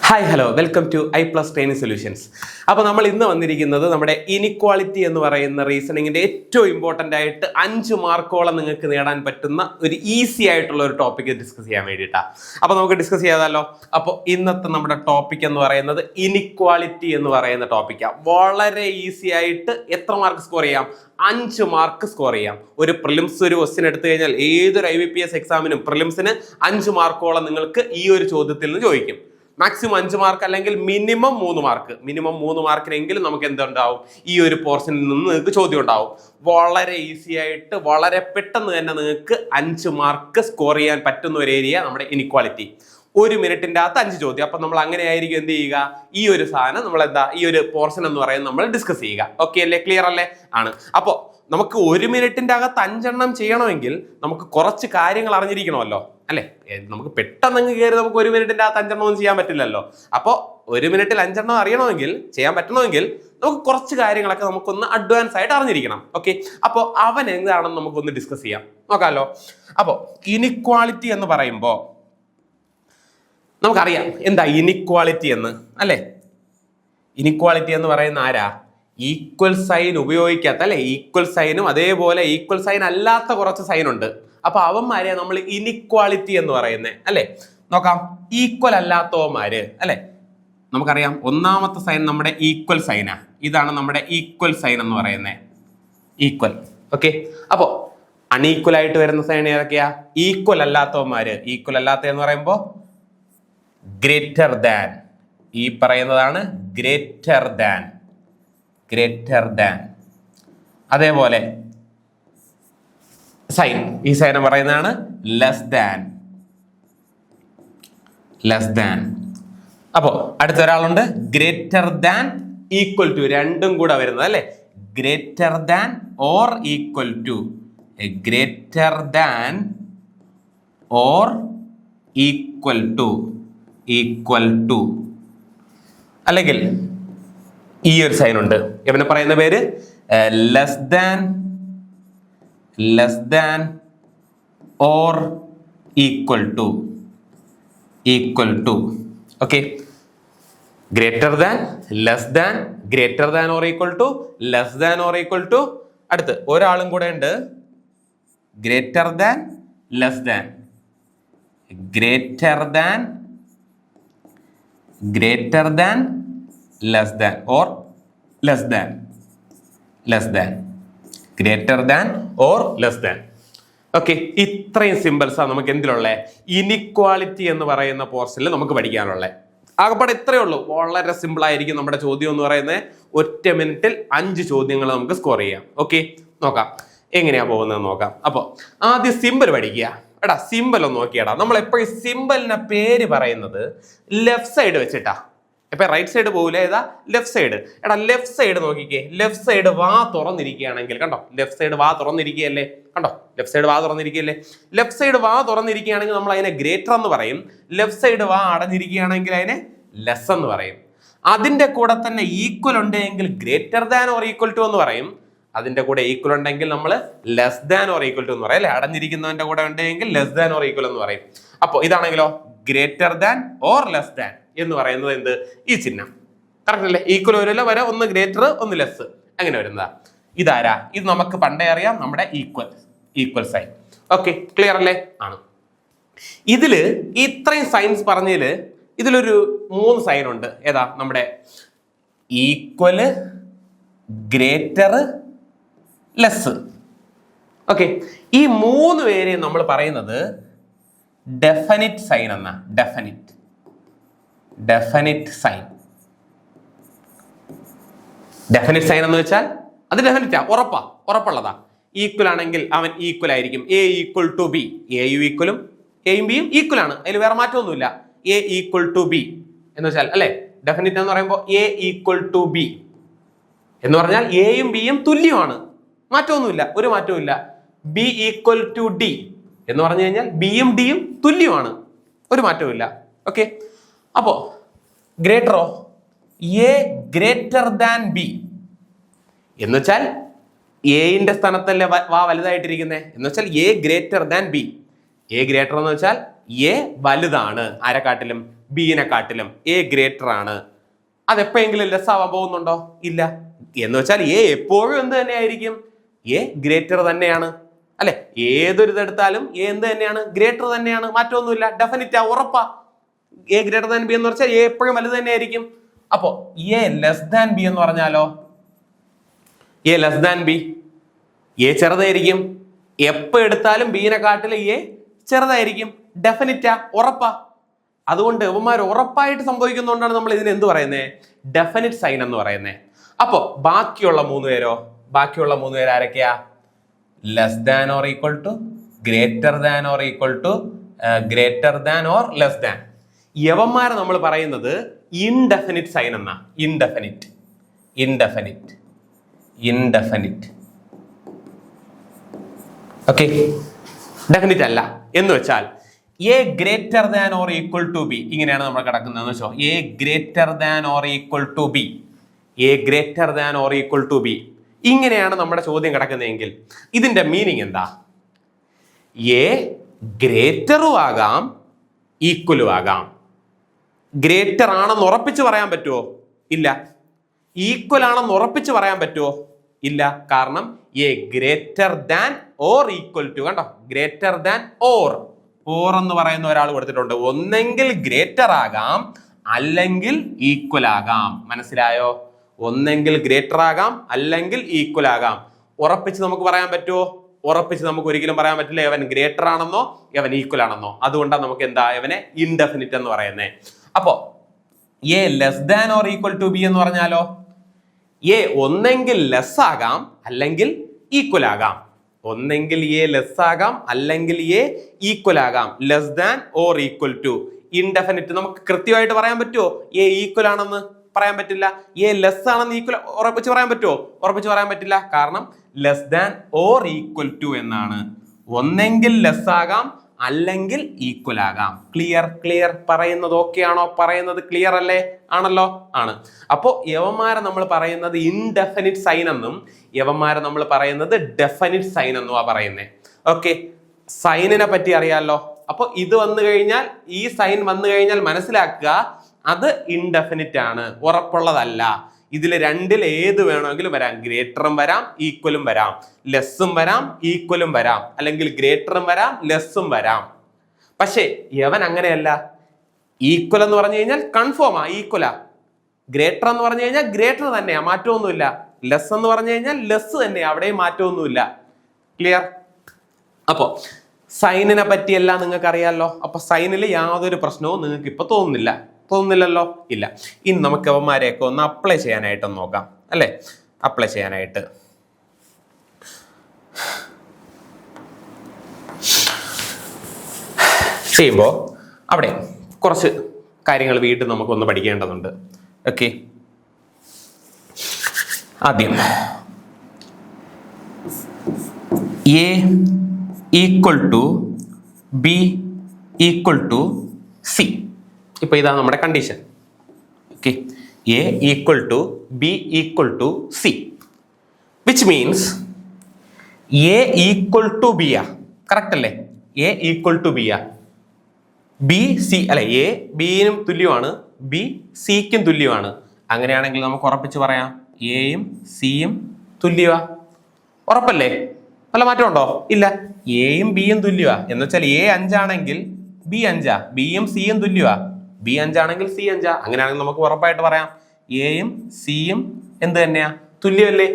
Hi hello welcome to I plus training solutions. അപ്പോൾ നമ്മൾ ഇന്ന് വന്നിരിക്കുന്നത് നമ്മുടെ ഇനിക്വാളിറ്റി എന്ന് പറയുന്ന റീസണിങ്ങിൻ്റെ ഏറ്റവും ഇമ്പോർട്ടൻ്റ് ആയിട്ട് 5 മാർക്കോളം നിങ്ങൾക്ക് നേടാൻ പറ്റുന്ന ഒരു ഈസി ആയിട്ടുള്ള ഒരു ടോപ്പിക്ക് ഡിസ്കസ് ചെയ്യാൻ വേണ്ടിയിട്ടാണ്. അപ്പോൾ നമുക്ക് ഡിസ്കസ് ചെയ്യാമല്ലോ. അപ്പോൾ ഇന്നത്തെ നമ്മുടെ ടോപ്പിക് എന്ന് പറയുന്നത് ഇനിക്വാളിറ്റി എന്ന് പറയുന്ന ടോപ്പിക്കാണ്. വളരെ ഈസി ആയിട്ട് എത്ര മാർക്ക് സ്കോർ ചെയ്യാം? 5 മാർക്ക് സ്കോർ ചെയ്യാം. ഒരു പ്രിലിംസ് ഒരു ക്വസ്റ്റ്യൻ എടുത്തു കഴിഞ്ഞാൽ ഏതൊരു IBPS എക്സാമിനും പ്രിലിംസിന് 5 മാർക്കോളം നിങ്ങൾക്ക് ഈ ഒരു ചോദ്യത്തിൽ നിന്ന് ചോദിക്കും. മാക്സിമം 5 മാർക്ക് അല്ലെങ്കിൽ മിനിമം 3 മാർക്ക്. മിനിമം 3 മാർക്കിനെങ്കിലും നമുക്ക് എന്തുണ്ടാവും? ഈ ഒരു പോർഷനിൽ നിന്ന് നിങ്ങൾക്ക് ചോദ്യം ഉണ്ടാവും. വളരെ ഈസി ആയിട്ട് വളരെ പെട്ടെന്ന് തന്നെ നിങ്ങൾക്ക് 5 മാർക്ക് സ്കോർ ചെയ്യാൻ പറ്റുന്ന ഒരു ഏരിയ നമ്മുടെ ഇനിക്വാളിറ്റി. 1 മിനിറ്റിൻ്റെ അകത്ത് 5 ചോദ്യം. അപ്പം നമ്മൾ അങ്ങനെ ആയിരിക്കും എന്ത് ചെയ്യുക? ഈ ഒരു സാധനം നമ്മൾ ഈ ഒരു പോർഷൻ എന്ന് പറയുന്നത് നമ്മൾ ഡിസ്കസ് ചെയ്യുക. ഓക്കെ അല്ലേ? ക്ലിയർ അല്ലേ? ആണ്. അപ്പോൾ നമുക്ക് 1 മിനിറ്റിൻ്റെ അകത്ത് 5 എണ്ണം ചെയ്യണമെങ്കിൽ നമുക്ക് കുറച്ച് കാര്യങ്ങൾ അറിഞ്ഞിരിക്കണമല്ലോ, അല്ലേ? നമുക്ക് പെട്ടെന്ന് കയറി നമുക്ക് 1 മിനിറ്റിൻ്റെ അകത്ത് 5 എണ്ണം ഒന്നും ചെയ്യാൻ പറ്റില്ലല്ലോ. അപ്പോൾ 1 മിനിറ്റിൽ 5 എണ്ണം അറിയണമെങ്കിൽ, ചെയ്യാൻ പറ്റണമെങ്കിൽ നമുക്ക് കുറച്ച് കാര്യങ്ങളൊക്കെ നമുക്കൊന്ന് അഡ്വാൻസ് ആയിട്ട് അറിഞ്ഞിരിക്കണം. ഓക്കെ, അപ്പോൾ അവൻ എന്താണെന്ന് നമുക്കൊന്ന് ഡിസ്കസ് ചെയ്യാം, നോക്കാമല്ലോ. അപ്പോൾ ഇനിക്വാളിറ്റി എന്ന് പറയുമ്പോൾ നമുക്കറിയാം എന്താ ഇനിക്വാളിറ്റി എന്ന്, അല്ലേ? ഇനിക്വാളിറ്റി എന്ന് പറയുന്ന ആരാ? ഈക്വൽ സൈൻ ഉപയോഗിക്കാത്ത, അല്ലെ? ഈക്വൽ സൈനും അതേപോലെ ഈക്വൽ സൈൻ അല്ലാത്ത കുറച്ച് സൈൻ ഉണ്ട്. അപ്പൊ അവന്മാരെ നമ്മൾ ഇനിക്വാളിറ്റി എന്ന് പറയുന്നത്, അല്ലെ? നോക്കാം. ഈക്വൽ അല്ലാത്തവന്മാര്, അല്ലെ? നമുക്കറിയാം ഒന്നാമത്തെ സൈൻ നമ്മുടെ ഈക്വൽ സൈനാ. ഇതാണ് നമ്മുടെ ഈക്വൽ സൈൻ എന്ന് പറയുന്നത്, ഈക്വൽ. ഓക്കെ, അപ്പോ അൺഈക്വൽ ആയിട്ട് വരുന്ന സൈൻ ഏതൊക്കെയാ? ഈക്വൽ അല്ലാത്തവന്മാര്. ഈക്വൽ അല്ലാത്ത എന്ന് പറയുമ്പോൾ ഗ്രേറ്റർ ദാൻ, ഈ പറയുന്നതാണ് ഗ്രേറ്റർ ദാൻ. Greater than. അതേപോലെ സൈൻ, ഈ സൈൻ പറയുന്നതാണ് ലെസ് ദാൻ. Less than. അപ്പോ അടുത്ത ഒരാളുണ്ട് ഗ്രേറ്റർ ദാൻ ഈക്വൽ ടു, രണ്ടും കൂടെ വരുന്നത്, അല്ലെ? Greater than or equal to. Greater than or equal to. Equal to. അല്ലെങ്കിൽ ഈ ഒരു സൈൻ ഉണ്ട്, ഇവനെ പറയുന്ന പേര് less than. Less than or equal to. Equal to. Okay, greater than, less than, greater than or equal to, less than or equal to. അടുത്ത് ഒരാളും കൂടെ ഉണ്ട്, greater than, less than. Greater than, greater than, less than or less than. Less than, greater than or less than. Okay, ഇത്രയും സിമ്പിൾസാണ് നമുക്ക് എന്തിലുള്ള inequality എന്ന് പറയുന്ന പോർഷനിൽ നമുക്ക് പഠിക്കാനുള്ളത്. ആകപ്പാടെ ഇത്രയേ ഉള്ളൂ. വളരെ സിമ്പിൾ ആയിരിക്കും നമ്മുടെ ചോദ്യം എന്ന് പറയുന്നത്. 1 മിനിറ്റിൽ 5 ചോദ്യങ്ങൾ നമുക്ക് സ്കോർ ചെയ്യാം. ഓക്കെ, നോക്കാം എങ്ങനെയാ പോകുന്നത് നോക്കാം. അപ്പോൾ ആദ്യം സിമ്പിൾ പഠിക്കുക. എടാ സിമ്പിൾ ഒന്ന് നോക്കിയടാ. നമ്മൾ എപ്പോഴും സിമ്പിളിന്റെ പേര് പറയുന്നത് ലെഫ്റ്റ് സൈഡ് വെച്ചിട്ടാ. ഇപ്പൊ റൈറ്റ് സൈഡ് പോകില്ല, ഏതാ? Left side. എടാ ലെഫ്റ്റ് സൈഡ് നോക്കിക്കേ. ലെഫ്റ്റ് സൈഡ് വാ തുറന്നിരിക്കുകയാണെങ്കിൽ, കണ്ടോ? ലെഫ്റ്റ് സൈഡ് വാ തുറന്നിരിക്കുകയല്ലേ? കണ്ടോ? ലെഫ്റ്റ് സൈഡ് വാ തുറന്നിരിക്കുകയല്ലേ? ലെഫ്റ്റ് സൈഡ് വാ തുറന്നിരിക്കുകയാണെങ്കിൽ നമ്മൾ അതിനെ ഗ്രേറ്റർ എന്ന് പറയും. ലെഫ്റ്റ് സൈഡ് വാ അടഞ്ഞിരിക്കുകയാണെങ്കിൽ അതിനെ ലെസ് എന്ന് പറയും. അതിന്റെ കൂടെ തന്നെ ഈക്വൽ ഉണ്ടെങ്കിൽ greater than or equal to എന്ന് പറയും. അതിന്റെ കൂടെ ഈക്വൽ ഉണ്ടെങ്കിൽ നമ്മൾ less than or equal to എന്ന് പറയും, അല്ലെ? അടഞ്ഞിരിക്കുന്നതിന്റെ കൂടെ ഉണ്ടെങ്കിൽ ലെസ് ദാൻ ഓർ ഈക്വൽ എന്ന് പറയും. അപ്പോൾ ഇതാണെങ്കിലോ greater than or less than എന്ന് പറയുന്നത് എന്ത്? ഈ ചിഹ്നം. കറക്റ്റ് അല്ലേ? ഈക്വൽ വരില്ല, വരെ ഒന്ന് ഗ്രേറ്റർ ഒന്ന് ലെസ്, അങ്ങനെ വരുന്നതാ. ഇതാരാ? ഇത് നമുക്ക് പണ്ടേ അറിയാം, നമ്മുടെ equal. Equal sign. Okay, clear അല്ലേ? ആണ്. ഇതില് ഇത്രയും സൈൻസ് പറഞ്ഞതില് ഇതിലൊരു 3 സൈൻ ഉണ്ട്. ഏതാ? നമ്മുടെ ഈക്വല്, ഗ്രേറ്റർ, ലെസ്. ഓക്കെ, ഈ 3 പേരെ നമ്മൾ പറയുന്നത് ഡെഫിനിറ്റ് സൈൻ എന്നാ. Definite. Definite sign. Definite sign എന്ന് വെച്ചാൽ അത് ഡെഫിനിറ്റാ, ഉറപ്പാ, ഉറപ്പുള്ളതാ. ഈക്വൽ ആണെങ്കിൽ അവൻ ഈക്വൽ ആയിരിക്കും. A equal to B. എയും ഈക്വലും എയും ബിയും ഈക്വൽ ആണ്, അതിൽ വേറെ മാറ്റമൊന്നുമില്ല. എ ഈക്വൽ ടു ബി എന്ന് വെച്ചാൽ, അല്ലെ? ഡെഫിനിറ്റ് എന്ന് പറയുമ്പോൾ എ ഈക്വൽ ടു ബി എന്ന് പറഞ്ഞാൽ എയും ബിയും തുല്യമാണ്, മാറ്റമൊന്നുമില്ല, ഒരു മാറ്റവും. ബി ഈക്വൽ ടു ഡി എന്ന് പറഞ്ഞു കഴിഞ്ഞാൽ ബിയും ഡിയും തുല്യമാണ്, ഒരു മാറ്റവും. ഓക്കെ, അപ്പോ ഗ്രേറ്ററോ? എ ഗ്രേറ്റർ ദാൻ ബി എന്ന് വെച്ചാൽ എന്റെ സ്ഥാനത്തല്ലേ വാ വലുതായിട്ടിരിക്കുന്നത്, എന്ന് വെച്ചാൽ A greater than B. A greater എന്ന് വെച്ചാൽ എ വലുതാണ് ആരെക്കാട്ടിലും, ബിനെക്കാട്ടിലും. എ ഗ്രേറ്റർ ആണ്. അതെപ്പോഴെങ്കിലും ലെസ് ആവാൻ പോകുന്നുണ്ടോ? ഇല്ല. എന്ന് വെച്ചാൽ എ എപ്പോഴും എന്ത് തന്നെയായിരിക്കും? എ ഗ്രേറ്റർ തന്നെയാണ് അല്ലെ? ഏതൊരു ഇതെടുത്താലും എ എന്ത് തന്നെയാണ്? ഗ്രേറ്റർ തന്നെയാണ്. മാറ്റമൊന്നുമില്ല. ഡെഫിനിറ്റാ, ഉറപ്പാ. എ ഗ്രേറ്റർ ദാൻ ബി എന്ന് പറഞ്ഞാൽ എ എപ്പോഴും വലുത് തന്നെയായിരിക്കും. അപ്പോ എ ലെസ് ദാൻ ബി എന്ന് പറഞ്ഞാലോ? A less than B, A ചെറുതായിരിക്കും. എപ്പോ എടുത്താലും ബിനെക്കാട്ടിൽ എ ചെറുതായിരിക്കും. ഡെഫിനിറ്റാ, ഉറപ്പാ. അതുകൊണ്ട് ഇവന്മാർ ഉറപ്പായിട്ട് സംഭവിക്കുന്നതുകൊണ്ടാണ് നമ്മൾ ഇതിന് എന്ത് പറയുന്നത്? ഡെഫിനിറ്റ് സൈൻ എന്ന് പറയുന്നത്. അപ്പോ ബാക്കിയുള്ള മൂന്ന് പേരോ? ബാക്കിയുള്ള മൂന്ന് പേര് ആരൊക്കെയാ? Less than or equal to, greater than or equal to, greater than or less than. യവന്മാരെ നമ്മൾ പറയുന്നത് ഇൻഡെഫിനിറ്റ് സൈൻ എന്നാ. Indefinite, indefinite, indefinite. Okay, definite അല്ല. എന്ന് വെച്ചാൽ A greater than or equal to B, ഇങ്ങനെയാണ് നമ്മൾ കിടക്കുന്നതെന്ന് വെച്ചോ. A greater than or equal to B, A greater than or equal to B, ഇങ്ങനെയാണ് നമ്മുടെ ചോദ്യം കിടക്കുന്നതെങ്കിൽ ഇതിന്റെ മീനിങ് എന്താ? എ ഗ്രേറ്ററും ആകാം ഈക്വലും ആകാം. ഗ്രേറ്റർ ആണെന്ന് ഉറപ്പിച്ച് പറയാൻ പറ്റുമോ? ഇല്ല. ഈക്വൽ ആണെന്ന് ഉറപ്പിച്ച് പറയാൻ പറ്റുമോ? ഇല്ല. കാരണം A greater than or equal to, കണ്ടോ, ഗ്രേറ്റർ ദാൻ ഓർ എന്ന് പറയുന്ന ഒരാൾ കൊടുത്തിട്ടുണ്ട്. ഒന്നെങ്കിൽ ഗ്രേറ്റർ ആകാം, അല്ലെങ്കിൽ ഈക്വൽ ആകാം. മനസ്സിലായോ? ഒന്നെങ്കിൽ ഗ്രേറ്റർ ആകാം, അല്ലെങ്കിൽ ഈക്വൽ ആകാം. ഉറപ്പിച്ച് നമുക്ക് പറയാൻ പറ്റുമോ? ഉറപ്പിച്ച് നമുക്ക് ഒരിക്കലും പറയാൻ പറ്റില്ല എവൻ ഗ്രേറ്റർ ആണെന്നോ എവൻ ഈക്വൽ ആണെന്നോ. അതുകൊണ്ടാണ് നമുക്ക് എന്താ എവനെ ഇൻഡെഫിനിറ്റ് എന്ന് പറയുന്നത്. അപ്പോ A less than or equal to B എന്ന് പറഞ്ഞാലോ? എ ഒന്നെങ്കിൽ ലെസ് ആകാം, അല്ലെങ്കിൽ ഈക്വൽ ആകാം. ഒന്നെങ്കിൽ എ ലെസ് ആകാം, അല്ലെങ്കിൽ എ ഈക്വൽ ആകാം. Less than or equal to. Indefinite നമുക്ക് കൃത്യമായിട്ട് പറയാൻ പറ്റുമോ? എ ഈക്വൽ ആണെന്ന് പറയാൻ പറ്റില്ല. എ ലെസ് ആണെന്ന് ഈക്വൽ ഉറപ്പിച്ച് പറയാൻ പറ്റുമോ? ഉറപ്പിച്ച് പറയാൻ പറ്റില്ല. കാരണം less than or equal to എന്നാണ്. ഒന്നെങ്കിൽ ലെസ് ആകാം, അല്ലെങ്കിൽ ഈക്വൽ ആകാം. ക്ലിയർ? ക്ലിയർ? പറയുന്നത് ഓക്കെ ആണോ? പറയുന്നത് ക്ലിയർ അല്ലേ? ആണല്ലോ? ആണ്. അപ്പോ യവന്മാരെ നമ്മൾ പറയുന്നത് ഇൻഡെഫിനിറ്റ് സൈൻ എന്നും യവന്മാരെ നമ്മൾ പറയുന്നത് ഡെഫിനിറ്റ് സൈൻ എന്നുവാ പറയുന്നത്. ഓക്കെ, സൈനിനെ പറ്റി അറിയാലോ. അപ്പൊ ഇത് വന്നു കഴിഞ്ഞാൽ, ഈ സൈൻ വന്നു കഴിഞ്ഞാൽ മനസ്സിലാക്കുക അത് ഇൻഡെഫിനിറ്റ് ആണ്, ഉറപ്പുള്ളതല്ല. ഇതിൽ രണ്ടിൽ ഏത് വേണമെങ്കിലും വരാം. ഗ്രേറ്ററും വരാം, ഈക്വലും വരാം. ലെസ്സും വരാം, ഈക്വലും വരാം. അല്ലെങ്കിൽ ഗ്രേറ്ററും വരാം, ലെസ്സും വരാം. പക്ഷേ യവൻ അങ്ങനെയല്ല. ഈക്വൽ എന്ന് പറഞ്ഞു കഴിഞ്ഞാൽ കൺഫേമാ, ഈക്വലാ. ഗ്രേറ്റർ എന്ന് പറഞ്ഞു കഴിഞ്ഞാൽ ഗ്രേറ്റർ തന്നെയാ, മാറ്റമൊന്നുമില്ല. ലെസ് എന്ന് പറഞ്ഞു കഴിഞ്ഞാൽ ലെസ് തന്നെയാ, അവിടെയും മാറ്റമൊന്നുമില്ല. ക്ലിയർ? അപ്പോ സൈനിനെ പറ്റിയെല്ലാം നിങ്ങൾക്ക് അറിയാമല്ലോ. അപ്പൊ സൈനിൽ യാതൊരു പ്രശ്നവും നിങ്ങൾക്ക് ഇപ്പൊ തോന്നുന്നില്ലല്ലോ? ഇല്ല. ഇനി നമുക്ക് അവന്മാരെയൊക്കെ ഒന്ന് അപ്ലൈ ചെയ്യാനായിട്ടൊന്ന് നോക്കാം അല്ലെ? അപ്ലൈ ചെയ്യാനായിട്ട് ചെയ്യുമ്പോൾ അവിടെ കുറച്ച് കാര്യങ്ങൾ വീണ്ടും നമുക്കൊന്ന് പഠിക്കേണ്ടതുണ്ട്. ഓക്കെ, ആദ്യം A equal to B equal to C. ഇപ്പൊ ഇതാണ് നമ്മുടെ condition. Okay, A equal to B equal to C, which means A equal to B ആ. കറക്റ്റ് അല്ലേ? എ ഈക്വൽ ടു ബി ആ. ബി സി അല്ലെ? എ ബിയും തുല്യമാണ്, ബി സിക്കും തുല്യമാണ്. അങ്ങനെയാണെങ്കിൽ നമുക്ക് ഉറപ്പിച്ച് പറയാം എയും സിയും തുല്യമാ. ഉറപ്പല്ലേ? വല്ല മാറ്റമുണ്ടോ? ഇല്ല. എയും ബിയും തുല്യമാ. എന്ന് വെച്ചാൽ എ 5 ആണെങ്കിൽ ബി 5, ബിയും സിയും തുല്യമാ. ബി 5 ആണെങ്കിൽ സി 5. അങ്ങനെയാണെങ്കിൽ നമുക്ക് ഉറപ്പായിട്ട് പറയാം എയും സിയും എന്ത് തന്നെയാ? തുല്യമല്ലേ?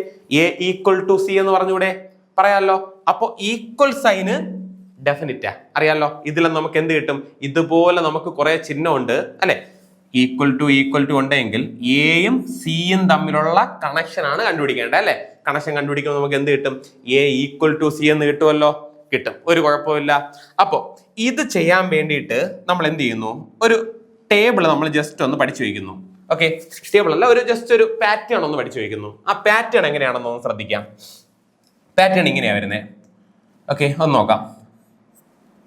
എ ഈക്വൽ ടു സി എന്ന് പറഞ്ഞൂടെ? പറയാമല്ലോ. അപ്പൊ ഈക്വൽ സൈന് ഡെഫിനിറ്റാ, അറിയാലോ. ഇതിൽ നമുക്ക് എന്ത് കിട്ടും? ഇതുപോലെ നമുക്ക് കുറെ ചിഹ്നമുണ്ട് അല്ലെ? ഈക്വൽ ടു ഉണ്ടെങ്കിൽ എയും സിയും തമ്മിലുള്ള കണക്ഷൻ ആണ് കണ്ടുപിടിക്കേണ്ടത് അല്ലെ? കണക്ഷൻ കണ്ടുപിടിക്കുമ്പോൾ നമുക്ക് എന്ത് കിട്ടും? എ ഈക്വൽ ടു സി എന്ന് കിട്ടുമല്ലോ. കിട്ടും, ഒരു കുഴപ്പമില്ല. അപ്പോ ഇത് ചെയ്യാൻ വേണ്ടിയിട്ട് നമ്മൾ എന്ത് ചെയ്യുന്നു? ഒരു ടേബിൾ നമ്മൾ ജസ്റ്റ് ഒന്ന് പഠിച്ചു വയ്ക്കുന്നു. ഓക്കെ, ടേബിൾ അല്ല, ജസ്റ്റ് ഒരു പാറ്റേൺ ഒന്ന് പഠിച്ചു വയ്ക്കുന്നു. ആ പാറ്റേൺ എങ്ങനെയാണെന്ന് ഒന്ന് ശ്രദ്ധിക്കാം. പാറ്റേൺ ഇങ്ങനെയാ വരുന്നത്. ഓക്കെ, ഒന്ന് നോക്കാം.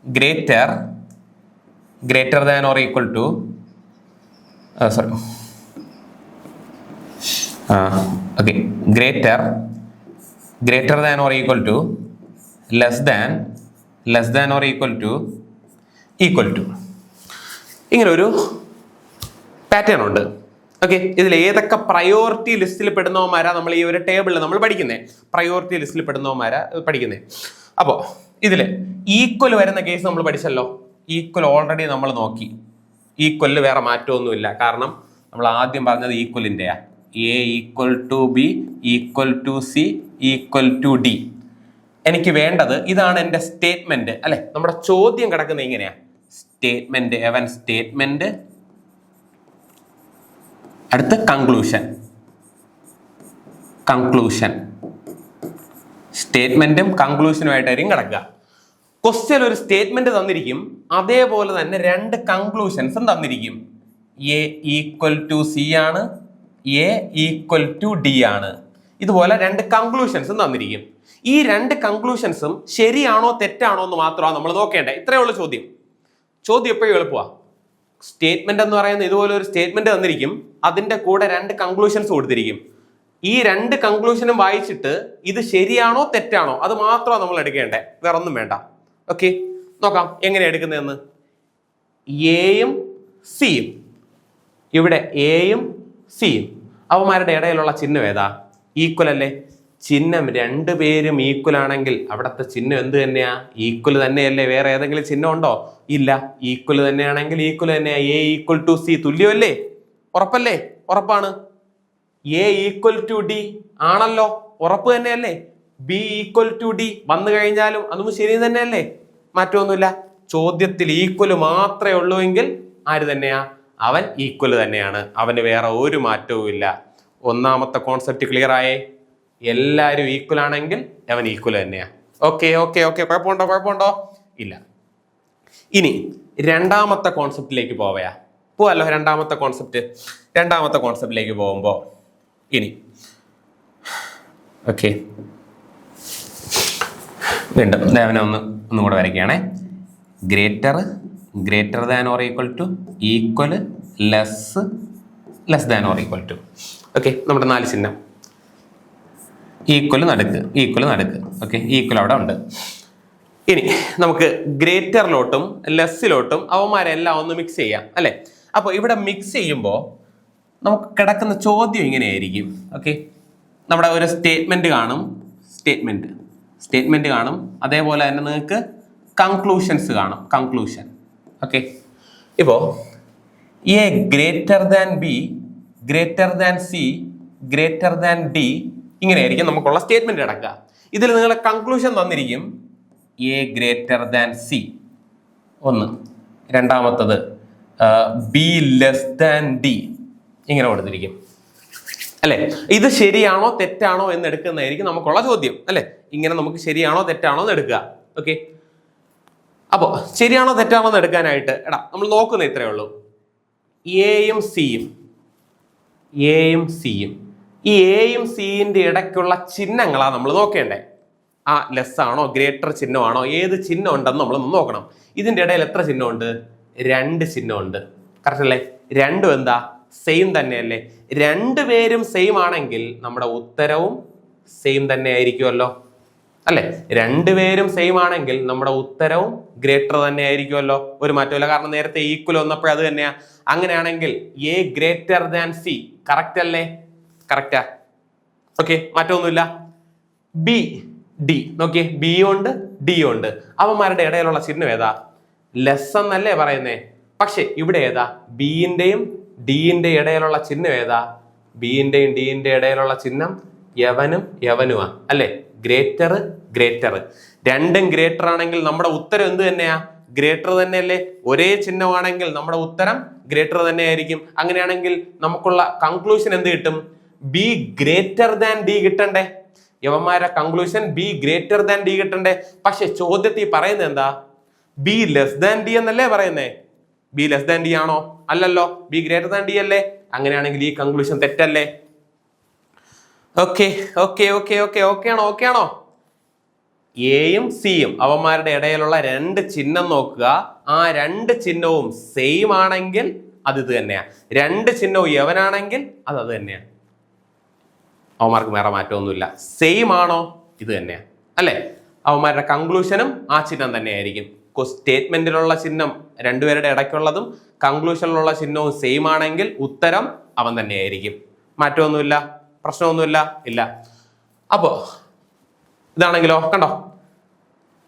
Greater than or equal to okay, greater than or equal to less than or equal to equal to. ഇങ്ങനെ ഒരു പാറ്റേൺ ഉണ്ട്. ഓക്കെ, ഇതിൽ ഏതൊക്കെ പ്രയോറിറ്റി ലിസ്റ്റിൽ പെടുന്നവന്മാരാ നമ്മൾ ഈ ഒരു ടേബിളിൽ നമ്മൾ പഠിക്കുന്നത്, പ്രയോറിറ്റി ലിസ്റ്റിൽ പെടുന്നവന്മാരാ പഠിക്കുന്നത്. അപ്പോൾ ഇതിൽ ഈക്വൽ വരുന്ന കേസ് നമ്മൾ പഠിച്ചല്ലോ. ഈക്വൽ ഓൾറെഡി നമ്മൾ നോക്കി. ഈക്വലിൽ വേറെ മാറ്റമൊന്നുമില്ല, കാരണം നമ്മൾ ആദ്യം പറഞ്ഞത് ഈക്വലിൻ്റെയാ. A equal to B equal to C equal to D. എനിക്ക് വേണ്ടത് ഇതാണ് എൻ്റെ സ്റ്റേറ്റ്മെന്റ് അല്ലെ. നമ്മുടെ ചോദ്യം കിടക്കുന്നത് ഇങ്ങനെയാ, സ്റ്റേറ്റ്മെന്റ് എവൻ സ്റ്റേറ്റ്മെന്റ്, അടുത്ത് കൺക്ലൂഷൻ. കൺക്ലൂഷൻ സ്റ്റേറ്റ്മെന്റും കൺക്ലൂഷനുമായിട്ടായിരിക്കും കിടക്കുക. ക്വസ്റ്റ്യൻ ഒരു സ്റ്റേറ്റ്മെന്റ് തന്നിരിക്കും, അതേപോലെ തന്നെ രണ്ട് കൺക്ലൂഷൻസും തന്നിരിക്കും. എ ഈക്വൽ ടു സി ആണ്, എ ഈക്വൽ ടു ഡി ആണ്. ഇതുപോലെ രണ്ട് കൺക്ലൂഷൻസും തന്നിരിക്കും. ഈ രണ്ട് കൺക്ലൂഷൻസും ശരിയാണോ തെറ്റാണോ എന്ന് മാത്രമാണ് നമ്മൾ നോക്കേണ്ടത്. ഇത്രയേ ഉള്ളൂ ചോദ്യം. ചോദ്യം എപ്പോഴും എളുപ്പമാണ്. സ്റ്റേറ്റ്മെന്റ് എന്ന് പറയുന്നത് ഇതുപോലെ ഒരു സ്റ്റേറ്റ്മെന്റ് തന്നിരിക്കും, അതിന്റെ കൂടെ രണ്ട് കൺക്ലൂഷൻസ് കൊടുത്തിരിക്കും. ഈ രണ്ട് കൺക്ലൂഷനും വായിച്ചിട്ട് ഇത് ശരിയാണോ തെറ്റാണോ അത് മാത്രമാണ് നമ്മൾ എടുക്കേണ്ടത്, വേറെ ഒന്നും വേണ്ട. ഓക്കെ, നോക്കാം എങ്ങനെയാണ് എടുക്കുന്നതെന്ന്. എയും സിയും, ഇവിടെ എയും സിയും അവന്മാരുടെ ഇടയിലുള്ള ചിഹ്നം ഏതാ? ഈക്വൽ അല്ലേ. ചിഹ്നം രണ്ടുപേരും ഈക്വൽ ആണെങ്കിൽ അവിടുത്തെ ചിഹ്നം എന്ത് തന്നെയാ? ഈക്വൽ തന്നെയല്ലേ. വേറെ ഏതെങ്കിലും ചിഹ്നം ഉണ്ടോ? ഇല്ല. ഈക്വൽ തന്നെയാണെങ്കിൽ ഈക്വൽ തന്നെയാ. എ ഈക്വൽ ടു സി തുല്യമല്ലേ? ഉറപ്പല്ലേ? ഉറപ്പാണ്. എ ഈക്വൽ ടു ഡി ആണല്ലോ, ഉറപ്പ് തന്നെയല്ലേ. ബി ഈക്വൽ ടു ഡി വന്നു കഴിഞ്ഞാലും അതും ശരി തന്നെയല്ലേ, മാറ്റമൊന്നുമില്ല. ചോദ്യത്തിൽ ഈക്വൽ മാത്രമേ ഉള്ളൂ എങ്കിൽ ആര് തന്നെയാ? അവൻ ഈക്വൽ തന്നെയാണ്, അവന് വേറെ ഒരു മാറ്റവും ഇല്ല. ഒന്നാമത്തെ കോൺസെപ്റ്റ് ക്ലിയർ ആയേ? എല്ലാവരും ഈക്വൽ ആണെങ്കിൽ അവൻ ഈക്വൽ തന്നെയാ. ഓക്കെ ഓക്കെ ഓക്കെ, കുഴപ്പമുണ്ടോ? ഇല്ല. ഇനി രണ്ടാമത്തെ കോൺസെപ്റ്റിലേക്ക് പോവാമല്ലോ. രണ്ടാമത്തെ കോൺസെപ്റ്റിലേക്ക് പോകുമ്പോൾ ഇനി ഓക്കെ, വീണ്ടും ദേവനെ ഒന്നും കൂടെ വരയ്ക്കുകയാണേ. Greater than or equal to, equal, less than or equal to. Okay, നമ്മുടെ 4 ചിഹ്നം. ഈക്വൽ നടുക്ക്. ഓക്കെ, ഈക്വൽ അവിടെ ഉണ്ട്. ഇനി നമുക്ക് ഗ്രേറ്ററിലോട്ടും ലെസ്സിലോട്ടും അവന്മാരെല്ലാം ഒന്ന് മിക്സ് ചെയ്യാം അല്ലെ. അപ്പോൾ ഇവിടെ മിക്സ് ചെയ്യുമ്പോൾ നമുക്ക് കിടക്കുന്ന ചോദ്യം ഇങ്ങനെയായിരിക്കും. ഓക്കെ, നമ്മുടെ ഒരു സ്റ്റേറ്റ്മെന്റ് കാണും, അതേപോലെ തന്നെ നിങ്ങൾക്ക് കൺക്ലൂഷൻസ് കാണും. കൺക്ലൂഷൻ. ഓക്കെ, ഇപ്പോൾ A greater than B, greater than C, greater than D, ഇങ്ങനെയായിരിക്കും നമുക്കുള്ള സ്റ്റേറ്റ്മെന്റ് കിടക്കുക. ഇതിൽ നിങ്ങളെ കൺക്ലൂഷൻ തന്നിരിക്കും എ ഗ്രേറ്റർ ദാൻ സി ഒന്ന്, രണ്ടാമത്തത് ബി ലെസ് ദാൻ ഡി, ഇങ്ങനെ കൊടുത്തിരിക്കും അല്ലെ. ഇത് ശരിയാണോ തെറ്റാണോ എന്ന് എടുക്കുന്നതായിരിക്കും നമുക്കുള്ള ചോദ്യം അല്ലെ. ഇങ്ങനെ നമുക്ക് ശരിയാണോ തെറ്റാണോ എന്ന് എടുക്കുക. ഓക്കെ, അപ്പോൾ ശരിയാണോ തെറ്റാണോ എന്ന് എടുക്കാനായിട്ട് നമ്മൾ നോക്കുന്ന ഇത്രയേ ഉള്ളൂ. എയും സിയും, ഈ എയും സിന്റെ ഇടയ്ക്കുള്ള ചിഹ്നങ്ങളാണ് നമ്മൾ നോക്കേണ്ടത്. ആ ലെസ് ആണോ ഗ്രേറ്റർ ചിഹ്നമാണോ, ഏത് ചിഹ്നം ഉണ്ടെന്ന് നമ്മളൊന്ന് നോക്കണം. ഇതിന്റെ ഇടയിൽ എത്ര ചിഹ്നമുണ്ട്? 2 ചിഹ്നമുണ്ട്. കറക്റ്റ് അല്ലേ? രണ്ടും എന്താ? സെയിം തന്നെയല്ലേ. രണ്ടുപേരും സെയിം ആണെങ്കിൽ നമ്മുടെ ഉത്തരവും സെയിം തന്നെ ആയിരിക്കുമല്ലോ അല്ലെ. രണ്ടുപേരും സെയിം ആണെങ്കിൽ നമ്മുടെ ഉത്തരവും ഗ്രേറ്റർ തന്നെ ആയിരിക്കുമല്ലോ, ഒരു മാറ്റമില്ല. കാരണം നേരത്തെ ഈക്വൽ വന്നപ്പോഴും അത് തന്നെയാ. അങ്ങനെയാണെങ്കിൽ A greater than C correct അല്ലേ? കറക്റ്റാ. ഓക്കെ, മാറ്റമൊന്നുമില്ല. ബി ഡി നോക്കിയേ, ബി ഉണ്ട് ഡി ഉണ്ട്. അവന്മാരുടെ ഇടയിലുള്ള ചിഹ്നം ഏതാ? ലെസ് എന്നല്ലേ പറയുന്നേ. പക്ഷെ ഇവിടെ ഏതാ? ബിന്റെയും ഡിന്റെ ഇടയിലുള്ള ചിഹ്നം ഏതാ? ബിന്റെയും ഡിന്റെ ഇടയിലുള്ള ചിഹ്നം യവനുമാ അല്ലെ. ഗ്രേറ്റർ. രണ്ടും ഗ്രേറ്റർ ആണെങ്കിൽ നമ്മുടെ ഉത്തരം എന്ത് തന്നെയാ? ഗ്രേറ്റർ തന്നെയല്ലേ. ഒരേ ചിഹ്നമാണെങ്കിൽ നമ്മുടെ ഉത്തരം ഗ്രേറ്റർ തന്നെ ആയിരിക്കും. അങ്ങനെയാണെങ്കിൽ നമുക്കുള്ള കൺക്ലൂഷൻ എന്ത് കിട്ടും? ബി ഗ്രേറ്റർ ദാൻ ഡി കിട്ടണ്ടേ? യവന്മാരുടെ conclusion B greater than D കിട്ടണ്ടേ? പക്ഷെ ചോദ്യത്തിൽ പറയുന്നത് എന്താ? ബി ലെസ് ദാൻ ഡി എന്നല്ലേ പറയുന്നേ. ബി ലെസ് ദാൻ ഡി ആണോ? അല്ലല്ലോ, ബി ഗ്രേറ്റർ ദാൻ ഡി അല്ലേ. അങ്ങനെയാണെങ്കിൽ ഈ കൺക്ലൂഷൻ തെറ്റല്ലേ? ഓക്കെ ആണോ? എയും സിയും അവന്മാരുടെ ഇടയിലുള്ള 2 ചിഹ്നം നോക്കുക. ആ 2 ചിഹ്നവും സെയിം ആണെങ്കിൽ അത് ഇത് തന്നെയാ. 2 ചിഹ്നവും യവനാണെങ്കിൽ അത് തന്നെയാ. അവന്മാർക്ക് വേറെ മാറ്റമൊന്നുമില്ല. സെയിം ആണോ? ഇത് തന്നെയാ അല്ലെ. അവന്മാരുടെ കൺക്ലൂഷനും ആ ചിഹ്നം തന്നെയായിരിക്കും. സ്റ്റേറ്റ്മെന്റിലുള്ള ചിഹ്നം രണ്ടുപേരുടെ ഇടയ്ക്കുള്ളതും കൺക്ലൂഷനിലുള്ള ചിഹ്നവും സെയിം ആണെങ്കിൽ ഉത്തരം അവൻ തന്നെയായിരിക്കും. മാറ്റമൊന്നുമില്ല, പ്രശ്നമൊന്നുമില്ല, ഇല്ല. അപ്പോ ഇതാണെങ്കിലോ, കണ്ടോ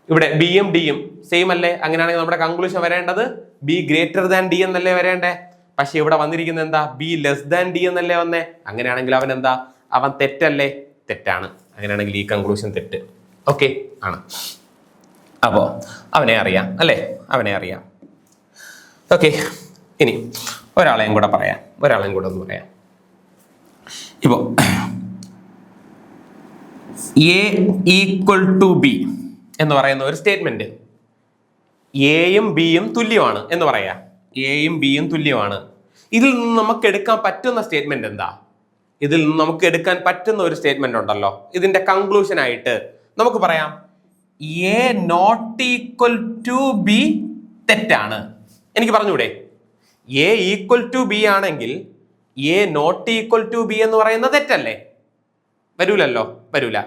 ഇവിടെ ബിയും ഡിയും സെയിം അല്ലേ? അങ്ങനെയാണെങ്കിൽ നമ്മുടെ കൺക്ലൂഷൻ വരേണ്ടത് ബി ഗ്രേറ്റർ ദാൻ ഡി എന്നല്ലേ വരേണ്ടേ? പക്ഷെ ഇവിടെ വന്നിരിക്കുന്നത് എന്താ? ബി ലെസ് ദാൻ ഡി എന്നല്ലേ വന്നേ? അങ്ങനെയാണെങ്കിൽ അവൻ എന്താ? അവൻ തെറ്റല്ലേ? തെറ്റാണ്. അങ്ങനെയാണെങ്കിൽ ഈ കൺക്ലൂഷൻ തെറ്റ്. ഓക്കെ ആണ്. അപ്പോ അവനെ അറിയാം അല്ലേ? അവനെ അറിയാം. ഓക്കെ, ഇനി ഒരാളെയും കൂടെ ഒന്ന് പറയാം. ഇപ്പോ എ ഈക്വൽ ടു ബി എന്ന് പറയുന്ന ഒരു സ്റ്റേറ്റ്മെന്റ്, എയും ബിയും തുല്യമാണ് എന്ന് പറയാം. എയും ബിയും തുല്യമാണ്. ഇതിൽ നിന്ന് നമുക്ക് എടുക്കാൻ പറ്റുന്ന സ്റ്റേറ്റ്മെന്റ് എന്താ? ഇതിൽ നിന്ന് നമുക്ക് എടുക്കാൻ പറ്റുന്ന ഒരു സ്റ്റേറ്റ്മെന്റ് ഉണ്ടല്ലോ. ഇതിന്റെ കൺക്ലൂഷൻ ആയിട്ട് നമുക്ക് പറയാം A not equal to B തെറ്റാണ്. എനിക്ക് പറഞ്ഞൂടെ? എ ഈക്വൽ ടു ബി ആണെങ്കിൽ A not equal to B എന്ന് പറയുന്നത് തെറ്റല്ലേ? വരൂലല്ലോ, വരൂല.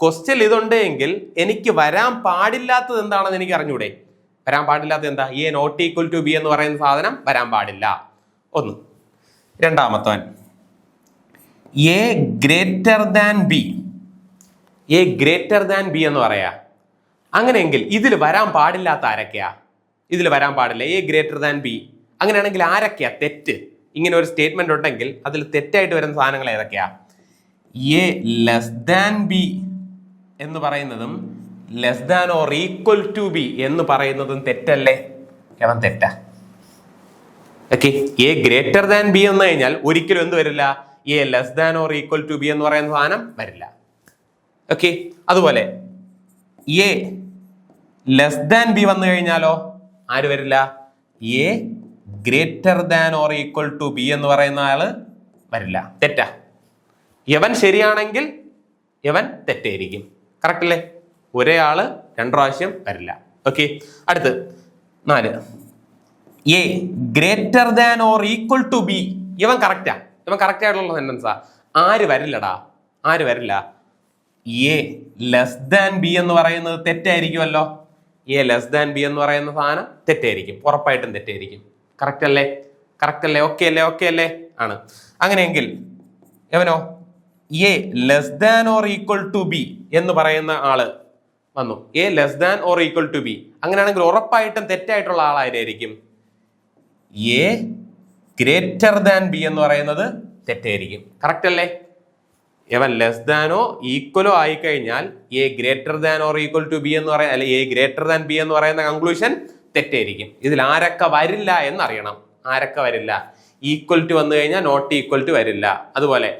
ക്വസ്റ്റ്യൻ ഇതുണ്ട് എങ്കിൽ എനിക്ക് വരാൻ പാടില്ലാത്തത് എന്താണെന്ന് എനിക്ക് അറിഞ്ഞൂടെ? വരാൻ പാടില്ലാത്തത് എന്താ? A not equal to B എന്ന് പറയുന്ന സാധനം വരാൻ പാടില്ല. ഒന്ന്. രണ്ടാമത്തവൻ A greater than B. A greater than B എന്ന് പറയാ. അങ്ങനെയെങ്കിൽ ഇതിൽ വരാൻ പാടില്ലാത്ത ആരൊക്കെയാ? ഇതിൽ വരാൻ പാടില്ല എ ഗ്രേറ്റർ ദാൻ ബി. അങ്ങനെയാണെങ്കിൽ ആരൊക്കെയാ തെറ്റ്? ഇങ്ങനെ ഒരു സ്റ്റേറ്റ്മെന്റ് ഉണ്ടെങ്കിൽ അതിൽ തെറ്റായിട്ട് വരുന്ന സാധനങ്ങൾ ഏതൊക്കെയാ? എ ലെസ് ദാൻ ബി എന്ന് പറയുന്നതും less than or equal to B എന്ന് പറയുന്നതും തെറ്റല്ലേ? അവൻ തെറ്റാ. Okay, A greater than B എന്ന് കഴിഞ്ഞാൽ ഒരിക്കലും എന്ത് വരില്ല? A less than or equal to B എന്ന് പറയുന്ന സാധനം വരില്ല. ഓക്കെ, അതുപോലെ എ ലെസ് ദാൻ ബി വന്നു കഴിഞ്ഞാലോ ആര് വരില്ല? A greater than or equal to B എന്ന് പറയുന്ന ആള് വരില്ല. തെറ്റാ. യവൻ ശരിയാണെങ്കിൽ യവൻ തെറ്റായിരിക്കും. കറക്റ്റ് അല്ലേ? ഒരേ ആള് രണ്ടു പ്രാവശ്യം വരില്ല. ഓക്കെ, അടുത്ത് 4 A greater than or equal to B. ഇവൻ കറക്റ്റാ. ഇവൻ കറക്റ്റ് ആയിട്ടുള്ള സെന്റൻസാ. ആര് വരില്ലടാ? ആര് വരില്ല? എ ലെസ് ദാൻ ബി എന്ന് പറയുന്നത് തെറ്റായിരിക്കുമല്ലോ. എ ലെസ് ദാൻ ബി എന്ന് പറയുന്ന സാധനം തെറ്റായിരിക്കും, ഉറപ്പായിട്ടും തെറ്റായിരിക്കും. കറക്റ്റ് അല്ലേ? കറക്റ്റ് അല്ലേ? ഓക്കെ അല്ലേ? ഓക്കെ അല്ലേ? ആണ്. അങ്ങനെയെങ്കിൽ എവനോ A less than or equal to B എന്ന് പറയുന്ന ആള് വന്നു. A less than or equal to B. അങ്ങനെയാണെങ്കിൽ ഉറപ്പായിട്ടും തെറ്റായിട്ടുള്ള ആളായിരിക്കും. എ ഗ്രേറ്റർ ദാൻ ബി എന്ന് പറയുന്നത് തെറ്റായിരിക്കും. കറക്റ്റ് അല്ലേ? എവൻ ലെസ് ദാനോ ഈക്വലോ ആയിക്കഴിഞ്ഞാൽ A greater than or equal to B എന്ന് പറയാം, അല്ലെ എ ഗ്രേറ്റർ ദാൻ ബി എന്ന് പറയുന്ന കൺക്ലൂഷൻ തെറ്റായിരിക്കും. ഇതിൽ ആരൊക്കെ വരില്ല എന്നറിയണം. ആരൊക്കെ വരില്ല? ഈക്വൽ ടു വന്നു കഴിഞ്ഞാൽ നോട്ട് ഈക്വൽ ടു വരില്ല. അതുപോലെ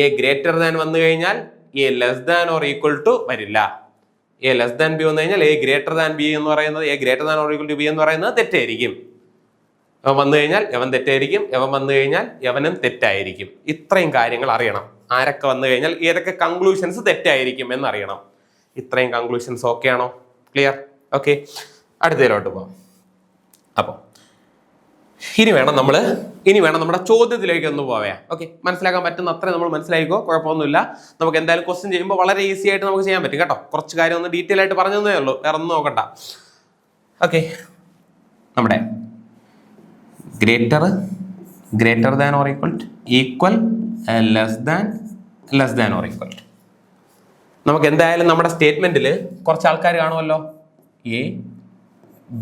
എ ഗ്രേറ്റർ ദാൻ വന്നു കഴിഞ്ഞാൽ A less than or equal to വരില്ല. എ ലെസ് ദാൻ ബി വന്നു കഴിഞ്ഞാൽ എ ഗ്രേറ്റർ ദാൻ ബി എന്ന് പറയുന്നത്, A greater than or equal to B എന്ന് പറയുന്നത് തെറ്റായിരിക്കും. അവൻ വന്നു കഴിഞ്ഞാൽ യവൻ തെറ്റായിരിക്കും. യവൻ വന്നു കഴിഞ്ഞാൽ യവനും തെറ്റായിരിക്കും. ഇത്രയും കാര്യങ്ങൾ അറിയണം. ആരൊക്കെ വന്നു കഴിഞ്ഞാൽ ഏതൊക്കെ കൺക്ലൂഷൻസ് തെറ്റായിരിക്കും എന്നറിയണം. ഇത്രയും കൺക്ലൂഷൻസ് ഓക്കെ ആണോ? ക്ലിയർ? ഓക്കെ, അടുത്തതിലോട്ട് പോവാം. അപ്പോൾ ഇനി വേണം നമ്മുടെ ചോദ്യത്തിലേക്ക് ഒന്ന് പോവാം. ഓക്കെ, മനസ്സിലാക്കാൻ പറ്റുന്ന അത്രയും നമ്മൾ മനസ്സിലായിക്കോ, കുഴപ്പമൊന്നുമില്ല. നമുക്ക് എന്തായാലും ക്വസ്റ്റ്യൻ ചെയ്യുമ്പോൾ വളരെ ഈസി ആയിട്ട് നമുക്ക് ചെയ്യാൻ പറ്റും കേട്ടോ. കുറച്ച് കാര്യം ഒന്ന് ഡീറ്റെയിൽ ആയിട്ട് പറഞ്ഞു തന്നേ ഉള്ളൂ, വേറെ ഒന്നും നോക്കണ്ട. ഓക്കെ, നമ്മുടെ greater than or equal less than or equal. നമുക്ക് എന്തായാലും നമ്മുടെ സ്റ്റേറ്റ്മെന്റിൽ കുറച്ച് ആൾക്കാർ കാണുമല്ലോ. A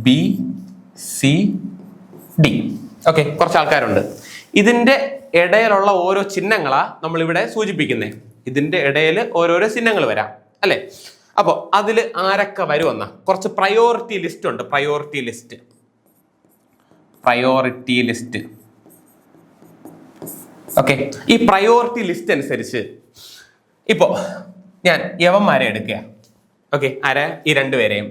B C D. Okay, കുറച്ച് ആൾക്കാരുണ്ട്. ഇതിന്റെ ഇടയിലുള്ള ഓരോ ചിഹ്നങ്ങളാ നമ്മളിവിടെ സൂചിപ്പിക്കുന്നത്. ഇതിന്റെ ഇടയിൽ ഓരോരോ ചിഹ്നങ്ങൾ വരാം അല്ലെ? അപ്പോൾ അതിൽ ആരൊക്കെ വരുമെന്ന കുറച്ച് പ്രയോറിറ്റി ലിസ്റ്റ് ഉണ്ട്. Priority list. ഓക്കെ, ഈ പ്രയോറിറ്റി ലിസ്റ്റ് അനുസരിച്ച് ഇപ്പോ ഞാൻ യവന്മാരെ എടുക്കുക. ഓക്കെ, ആരാ? ഈ രണ്ടുപേരെയും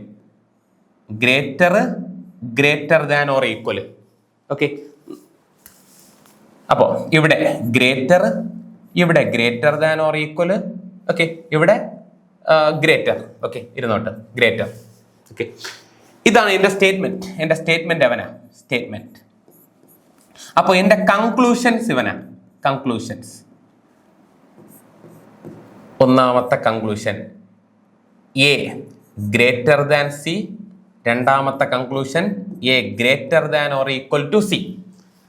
greater than or equal. Okay, അപ്പോ ഇവിടെ greater than or equal. Okay, ഇവിടെ ഗ്രേറ്റർ. ഓക്കെ, ഇരുന്നോട്ട് ഗ്രേറ്റർ. ഓക്കെ, ഇതാണ് എന്റെ സ്റ്റേറ്റ്മെന്റ് അവനാ സ്റ്റേറ്റ്മെന്റ്. അപ്പൊ എന്റെ കൺക്ലൂഷൻസ് ഇവനാ. ഒന്നാമത്തെ conclusion A greater than C രണ്ടാമത്തെ conclusion A greater than or equal to C.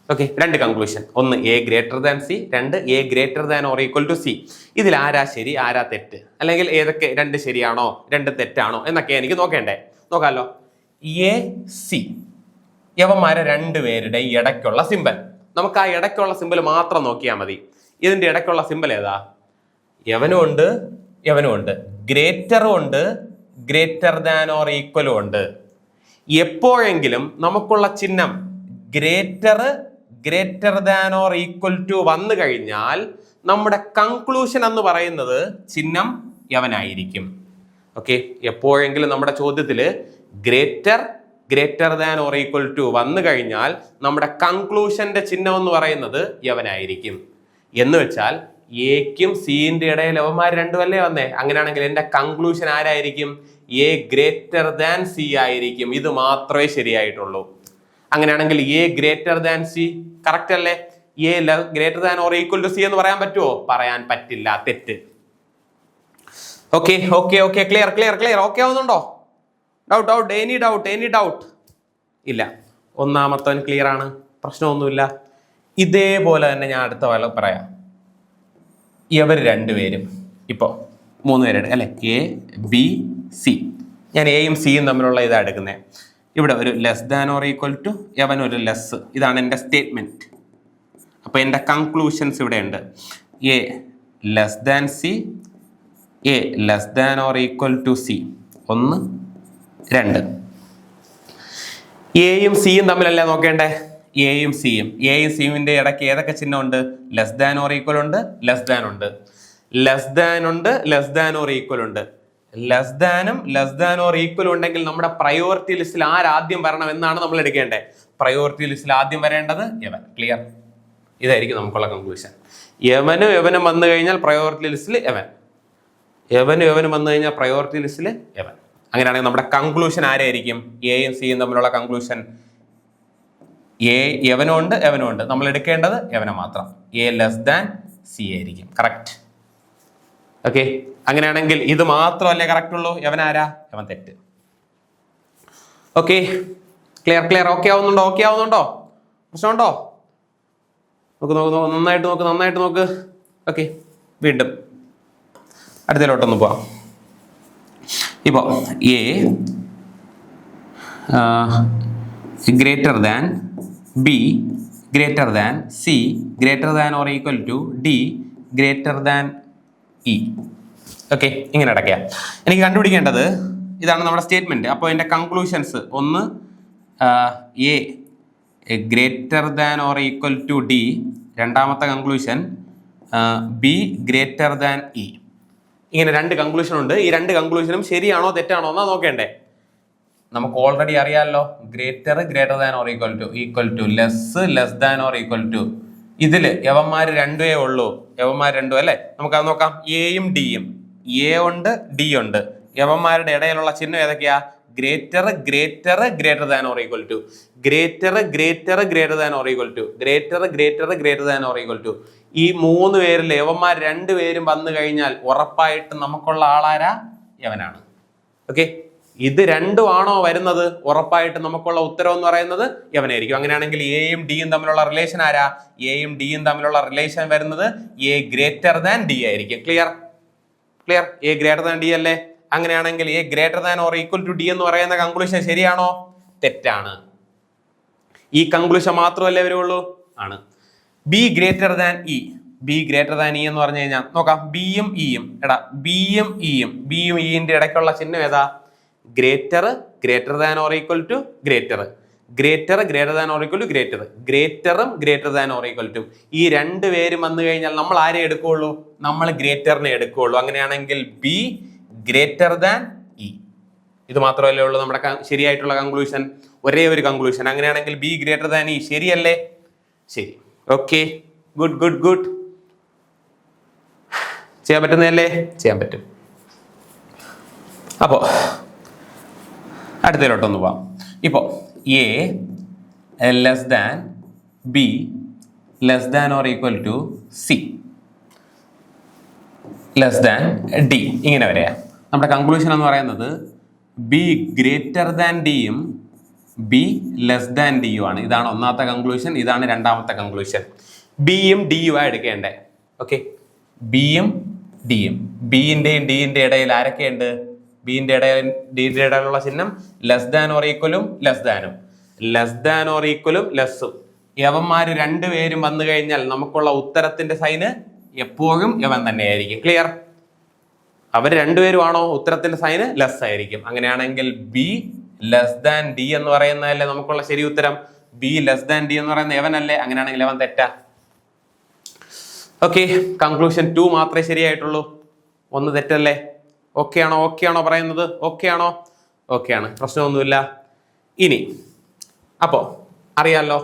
Okay, രണ്ട് കൺക്ലൂഷൻ. ഒന്ന് എ ഗ്രേറ്റർ ദാൻ സി, രണ്ട് A greater than or equal to C. ഇതിൽ ആരാ ശരി ആരാ തെറ്റ്, അല്ലെങ്കിൽ ഏതൊക്കെ രണ്ട് ശരിയാണോ രണ്ട് തെറ്റാണോ എന്നൊക്കെ എനിക്ക് നോക്കേണ്ടേ. നോക്കാമല്ലോ. എ സി യവന്മാരെ രണ്ടുപേരുടെ ഇടയ്ക്കുള്ള സിമ്പൽ. നമുക്ക് ആ ഇടയ്ക്കുള്ള സിമ്പൽ മാത്രം നോക്കിയാൽ മതി. ഇതിന്റെ ഇടയ്ക്കുള്ള സിമ്പൽ ഏതാ? യവനും ഉണ്ട് യവനും ഉണ്ട്, ഗ്രേറ്ററും ഉണ്ട് ഗ്രേറ്റർ ദാൻ ഓർ ഈക്വലും ഉണ്ട്. എപ്പോഴെങ്കിലും നമുക്കുള്ള ചിഹ്നം greater than or equal to വന്നു കഴിഞ്ഞാൽ നമ്മുടെ കൺക്ലൂഷൻ എന്ന് പറയുന്നത് ചിഹ്നം യവനായിരിക്കും. ഓക്കെ, എപ്പോഴെങ്കിലും നമ്മുടെ ചോദ്യത്തിൽ greater than or equal to വന്നു കഴിഞ്ഞാൽ നമ്മുടെ കൺക്ലൂഷന്റെ ചിഹ്നം എന്ന് പറയുന്നത് യവനായിരിക്കും. എന്ന് വെച്ചാൽ എക്കും സിന്റെ ഇടയിൽ യവന്മാർ രണ്ടുമല്ലേ വന്നേ. അങ്ങനെയാണെങ്കിൽ എന്റെ കൺക്ലൂഷൻ ആരായിരിക്കും? എ ഗ്രേറ്റർ ദാൻ സി ആയിരിക്കും. ഇത് മാത്രമേ ശരിയായിട്ടുള്ളൂ. അങ്ങനെയാണെങ്കിൽ A greater than C correct അല്ലേ? A greater than or equal to C എന്ന് പറയാൻ പറ്റുമോ? പറയാൻ പറ്റില്ല, തെറ്റ്. Okay okay okay, clear clear clear. Okay ആവുന്നുണ്ടോ? Doubt any doubt? ഇല്ല, ഒന്നാമത്തവൻ ക്ലിയർ ആണ്, പ്രശ്നമൊന്നുമില്ല. ഇതേപോലെ തന്നെ ഞാൻ അടുത്ത പറയാം. ഇവർ രണ്ടുപേരും ഇപ്പോൾ 3 പേരുടെ അല്ലെ, എ ബി സി. ഞാൻ എയും സിയും തമ്മിലുള്ള ഇതാണ് എടുക്കുന്നത്. ഇവിടെ ഒരു less than or equal to, യവൻ ഒരു ലെസ്. ഇതാണ് എൻ്റെ സ്റ്റേറ്റ്മെന്റ്. അപ്പോൾ എൻ്റെ കൺക്ലൂഷൻസ് ഇവിടെ ഉണ്ട്. A less than C, A less than or equal to C. 1 2. എയും സിയും തമ്മിലല്ലേ നോക്കേണ്ടേ? എയും സിയുവിന്റെ ഇടയ്ക്ക് ഏതൊക്കെ ചിഹ്നം ഉണ്ട്? ലെസ് ദാൻ ഓർ ഈക്വൽ ഉണ്ട്, ലെസ് ദാൻ ഉണ്ട്, ലെസ് ദാൻ ഉണ്ട്, ലെസ് ദാൻ ഓർ ഈക്വൽ ഉണ്ട്. ലെസ് ദാനും ലെസ് ദാൻ ഓർ ഈക്വൽ ഉണ്ടെങ്കിൽ നമ്മുടെ പ്രയോറിറ്റി ലിസ്റ്റിൽ ആദ്യം വരണം എന്നാണ് നമ്മൾ എടുക്കേണ്ടത്. പ്രയോറിറ്റി ലിസ്റ്റിൽ ആദ്യം വരേണ്ടത് യവൻ. ക്ലിയർ? ഇതായിരിക്കും നമുക്കുള്ള കൺക്ലൂഷൻ. യവനും വന്നു കഴിഞ്ഞാൽ പ്രയോറിറ്റി ലിസ്റ്റിൽ യവൻ, യവനും വന്നു കഴിഞ്ഞാൽ പ്രയോറിറ്റി ലിസ്റ്റിൽ യവൻ. അങ്ങനെയാണെങ്കിൽ നമ്മുടെ കൺക്ലൂഷൻ ആരായിരിക്കും? എയും സിയും തമ്മിലുള്ള കൺക്ലൂഷൻ യവനും ഉണ്ട്. നമ്മൾ എടുക്കേണ്ടത് യവനെ മാത്രം. എ ലെസ് ദാൻ സി ആയിരിക്കും. കറക്റ്റ്. ഓക്കെ, അങ്ങനെയാണെങ്കിൽ ഇത് മാത്രമല്ലേ കറക്റ്റ് ഉള്ളൂ? യവൻ ആരാ? യവൻ തെറ്റ്. Okay, clear. ഓക്കെ ആവുന്നുണ്ടോ? പ്രശ്നമുണ്ടോ? നോക്ക്, നന്നായിട്ട് നോക്ക്. ഓക്കെ, വീണ്ടും അടുത്തതിലോട്ടൊന്ന് പോവാം. ഇപ്പോ A greater than B greater than C greater than or equal to D greater than E. Okay, ഇങ്ങനെ അടയ്ക്കുക. എനിക്ക് കണ്ടുപിടിക്കേണ്ടത് ഇതാണ് നമ്മുടെ സ്റ്റേറ്റ്മെന്റ്. അപ്പോൾ എൻ്റെ കൺക്ലൂഷൻസ് ഒന്ന് A greater than or equal to D, രണ്ടാമത്തെ conclusion B greater than E. ഇങ്ങനെ 2 കൺക്ലൂഷൻ ഉണ്ട്. ഈ 2 കൺക്ലൂഷനും ശരിയാണോ തെറ്റാണോ എന്നാ നോക്കേണ്ടേ. നമുക്ക് ഓൾറെഡി അറിയാമല്ലോ, greater than or equal to less than or equal to. ഇതില് യവന്മാർ രണ്ടേ ഉള്ളൂ, യവന്മാർ രണ്ടും അല്ലേ. നമുക്ക് അത് നോക്കാം. എയും ഡിയും, എ ഉണ്ട് ഡി ഉണ്ട്. യവന്മാരുടെ ഇടയിലുള്ള ചിഹ്നം ഏതൊക്കെയാ? Greater than or equal to, greater than or equal to, greater than or equal to. ഈ 3 പേരിൽ യവന്മാർ 2 പേരും വന്നു കഴിഞ്ഞാൽ ഉറപ്പായിട്ടും നമുക്കുള്ള ആളാരാ? യവനാണ്. ഓക്കെ, ഇത് രണ്ടും ആണോ വരുന്നത്? ഉറപ്പായിട്ടും നമുക്കുള്ള ഉത്തരം എന്ന് പറയുന്നത് യവനായിരിക്കും. അങ്ങനെയാണെങ്കിൽ എയും ഡിയും തമ്മിലുള്ള റിലേഷൻ ആരാ? എയും ഡിയും തമ്മിലുള്ള റിലേഷൻ വരുന്നത് എ ഗ്രേറ്റർ ദാൻ ഡി ആയിരിക്കും. Clear? A greater than D അല്ലേ? അങ്ങനെയാണെങ്കിൽ A greater than or equal to D എന്ന് പറയുന്ന കൺക്ലൂഷൻ ശരിയാണോ? തെറ്റാണ്. ഈ കൺക്ലൂഷൻ മാത്രമല്ലേ വരുള്ളൂ? ആണ്. ബി ഗ്രേറ്റർ ദാൻ ഇ എന്ന് പറഞ്ഞു കഴിഞ്ഞാൽ നോക്കാം. ബിയും ഇയും ഇന്റെ ഇടയ്ക്കുള്ള ചിഹ്നം ഏതാ? Greater than or equal to greater than or equal to greater than or equal to. ഈ 2 പേരും വന്നു കഴിഞ്ഞാൽ നമ്മൾ ആരെ എടുക്കുകയുള്ളൂ? നമ്മൾ ഗ്രേറ്ററിനെ എടുക്കുകയുള്ളൂ. അങ്ങനെയാണെങ്കിൽ ബി ഗ്രേറ്റർ ദാൻ ഇ. ഇത് മാത്രമല്ലേ ഉള്ളൂ നമ്മുടെ ശരിയായിട്ടുള്ള കൺക്ലൂഷൻ, ഒരേ ഒരു കൺക്ലൂഷൻ. അങ്ങനെയാണെങ്കിൽ ബി ഗ്രേറ്റർ ദാൻ ഇ ശരിയല്ലേ? ശരി. Okay, good. ചെയ്യാൻ പറ്റുന്നതല്ലേ? ചെയ്യാൻ പറ്റും. അപ്പോ അടുത്തതിലോട്ടൊന്ന് പോവാം. ഇപ്പോൾ A less than B less than or equal to C less than D, ഇങ്ങനെ വരെയാ. നമ്മുടെ കൺക്ലൂഷൻ എന്ന് പറയുന്നത് ബി ഗ്രേറ്റർ ദാൻ ഡിയും ബി ലെസ് ദാൻ ഡിയും ആണ്. ഇതാണ് ഒന്നാമത്തെ കൺക്ലൂഷൻ, ഇതാണ് രണ്ടാമത്തെ കൺക്ലൂഷൻ. ബിയും ഡിയും ആ എടുക്കേണ്ടേ. ഓക്കെ, ബിയും ഡിയും, ബിന്റെയും ഡിന്റെ ഇടയിൽ ആരൊക്കെയുണ്ട്? ബിന്റെ ഇടയിൽ ഡിന്റെ ഇടയിലുള്ള ചിഹ്നം ലെസ് ദാൻ ഓർ ഈക്വലും ലെസ് ദാനും, ലെസ് ദാൻ ഓർ ഈക്വലും ലെസ്സും. യവന്മാര് രണ്ടുപേരും വന്നു കഴിഞ്ഞാൽ നമുക്കുള്ള ഉത്തരത്തിന്റെ സൈന് എപ്പോഴും യവൻ തന്നെയായിരിക്കും. ക്ലിയർ? അവർ രണ്ടുപേരുമാണോ ഉത്തരത്തിന്റെ സൈന് ലെസ് ആയിരിക്കും. അങ്ങനെയാണെങ്കിൽ ബി ലെസ് ദാൻ ഡി എന്ന് പറയുന്നതല്ലേ നമുക്കുള്ള ശരി ഉത്തരം? ബി ലെസ് ദാൻ ഡി എന്ന് പറയുന്ന യവനല്ലേ? അങ്ങനെയാണെങ്കിൽ യവൻ തെറ്റാ. ഓക്കെ, കൺക്ലൂഷൻ 2 മാത്രമേ ശരിയായിട്ടുള്ളൂ, 1 തെറ്റല്ലേ? ഓക്കെ ആണോ? ഓക്കെ ആണോ പറയുന്നത്? ഓക്കെ ആണോ? ഓക്കെ ആണ്, പ്രശ്നമൊന്നുമില്ല. ഇനി അപ്പോ അറിയാലോ,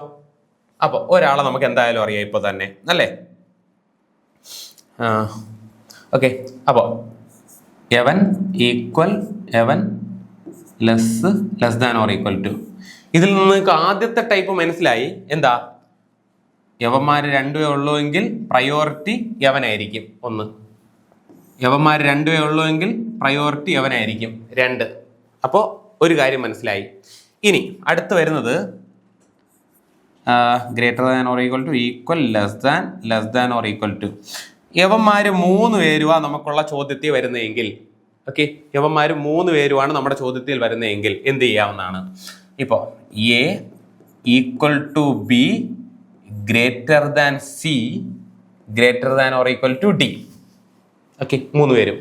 അപ്പോ ഒരാളെ നമുക്ക് എന്തായാലും അറിയാം ഇപ്പൊ തന്നെ അല്ലേ? ഓക്കെ, അപ്പോ എവൻ ഈക്വൽ എവൻ less than or equal to. ഇതിൽ നിന്ന് നിങ്ങൾക്ക് ആദ്യത്തെ ടൈപ്പ് മനസ്സിലായി. എന്താ? യവന്മാര് രണ്ടുപേ ഉള്ളൂ എങ്കിൽ പ്രയോറിറ്റി യവനായിരിക്കും 1. യവന്മാര് രണ്ടുപേ ഉള്ളൂ എങ്കിൽ പ്രയോറിറ്റി യവനായിരിക്കും 2. അപ്പോൾ ഒരു കാര്യം മനസ്സിലായി. ഇനി അടുത്ത് വരുന്നത് greater than or equal to, equal less than or equal to. യവന്മാര് 3 പേരുവാ നമുക്കുള്ള ചോദ്യത്തിൽ വരുന്നതെങ്കിൽ, ഓക്കെ, യവന്മാര് 3 പേരുമാണ് നമ്മുടെ ചോദ്യത്തിൽ വരുന്നതെങ്കിൽ എന്ത് ചെയ്യാവുന്നതാണ്? ഇപ്പോൾ A equal to B greater than C greater than or equal to D. Okay, 3 പേരും.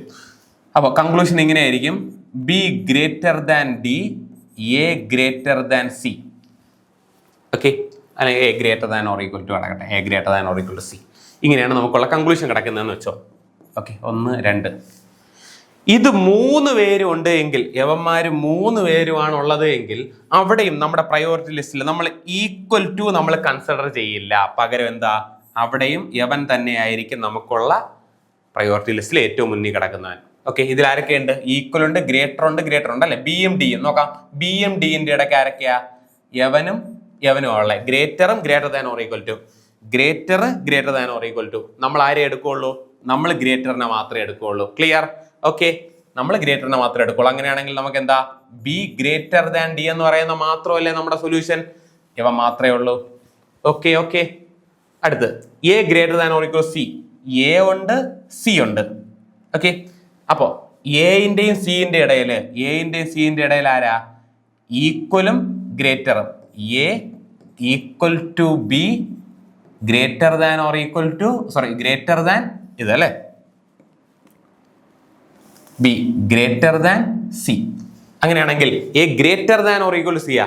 അപ്പോൾ കൺക്ലൂഷൻ ഇങ്ങനെയായിരിക്കും: B greater than D, A greater than C. Okay, അല്ലെങ്കിൽ A greater than or equal to കിടക്കട്ടെ, A greater than or equal to C. ഇങ്ങനെയാണ് നമുക്കുള്ള conclusion കിടക്കുന്നതെന്ന് വെച്ചോ. Okay, 1 2. ഇത് 3 പേരും ഉണ്ട് എങ്കിൽ, യവന്മാര് 3 പേരുമാണ് ഉള്ളത് എങ്കിൽ, അവിടെയും നമ്മുടെ പ്രയോറിറ്റി ലിസ്റ്റിൽ നമ്മൾ ഈക്വൽ ടു നമ്മൾ കൺസിഡർ ചെയ്യില്ല. പകരം എന്താ? അവിടെയും യവൻ തന്നെയായിരിക്കും നമുക്കുള്ള പ്രയോറിറ്റി ലിസ്റ്റിൽ ഏറ്റവും മുന്നിൽ കിടക്കുന്നവൻ. ഓക്കെ, ഇതിൽ ആരൊക്കെയുണ്ട്? ഈക്വൽ ഉണ്ട്, ഗ്രേറ്റർ ഉണ്ട് അല്ലെ? ബിയും ഡിയും നോക്കാം. ബിയും ഡിന്റെ ഇടയ്ക്ക് ആരൊക്കെയാ? യവനും ഉള്ള. ഗ്രേറ്ററും greater than or equal to, greater than or equal to. നമ്മൾ ആരെ എടുക്കുള്ളൂ? നമ്മൾ ഗ്രേറ്ററിനെ മാത്രമേ എടുക്കുള്ളൂ. ക്ലിയർ? ഓക്കെ, നമ്മൾ ഗ്രേറ്ററിനെ മാത്രമേ എടുക്കുള്ളൂ. അങ്ങനെയാണെങ്കിൽ നമുക്ക് എന്താ? ബി ഗ്രേറ്റർ ദാൻ ഡി എന്ന് പറയുന്ന മാത്രമല്ലേ നമ്മുടെ സൊല്യൂഷൻ? ഇവ മാത്രമേ ഉള്ളൂ. ഓക്കെ ഓക്കെ, അടുത്ത് A greater than or equal C. A ഉണ്ട്, സി ഉണ്ട്. ഓക്കെ, അപ്പോ എന്റെയും സിന്റെ ഇടയിൽ ആരാ? ഈക്വലും ഗ്രേറ്ററും. A equal to B greater than or equal to, greater than ഇതല്ലേ, ബി ഗ്രേറ്റർ ദാൻ സി. അങ്ങനെയാണെങ്കിൽ A greater than or equal to സിയാ?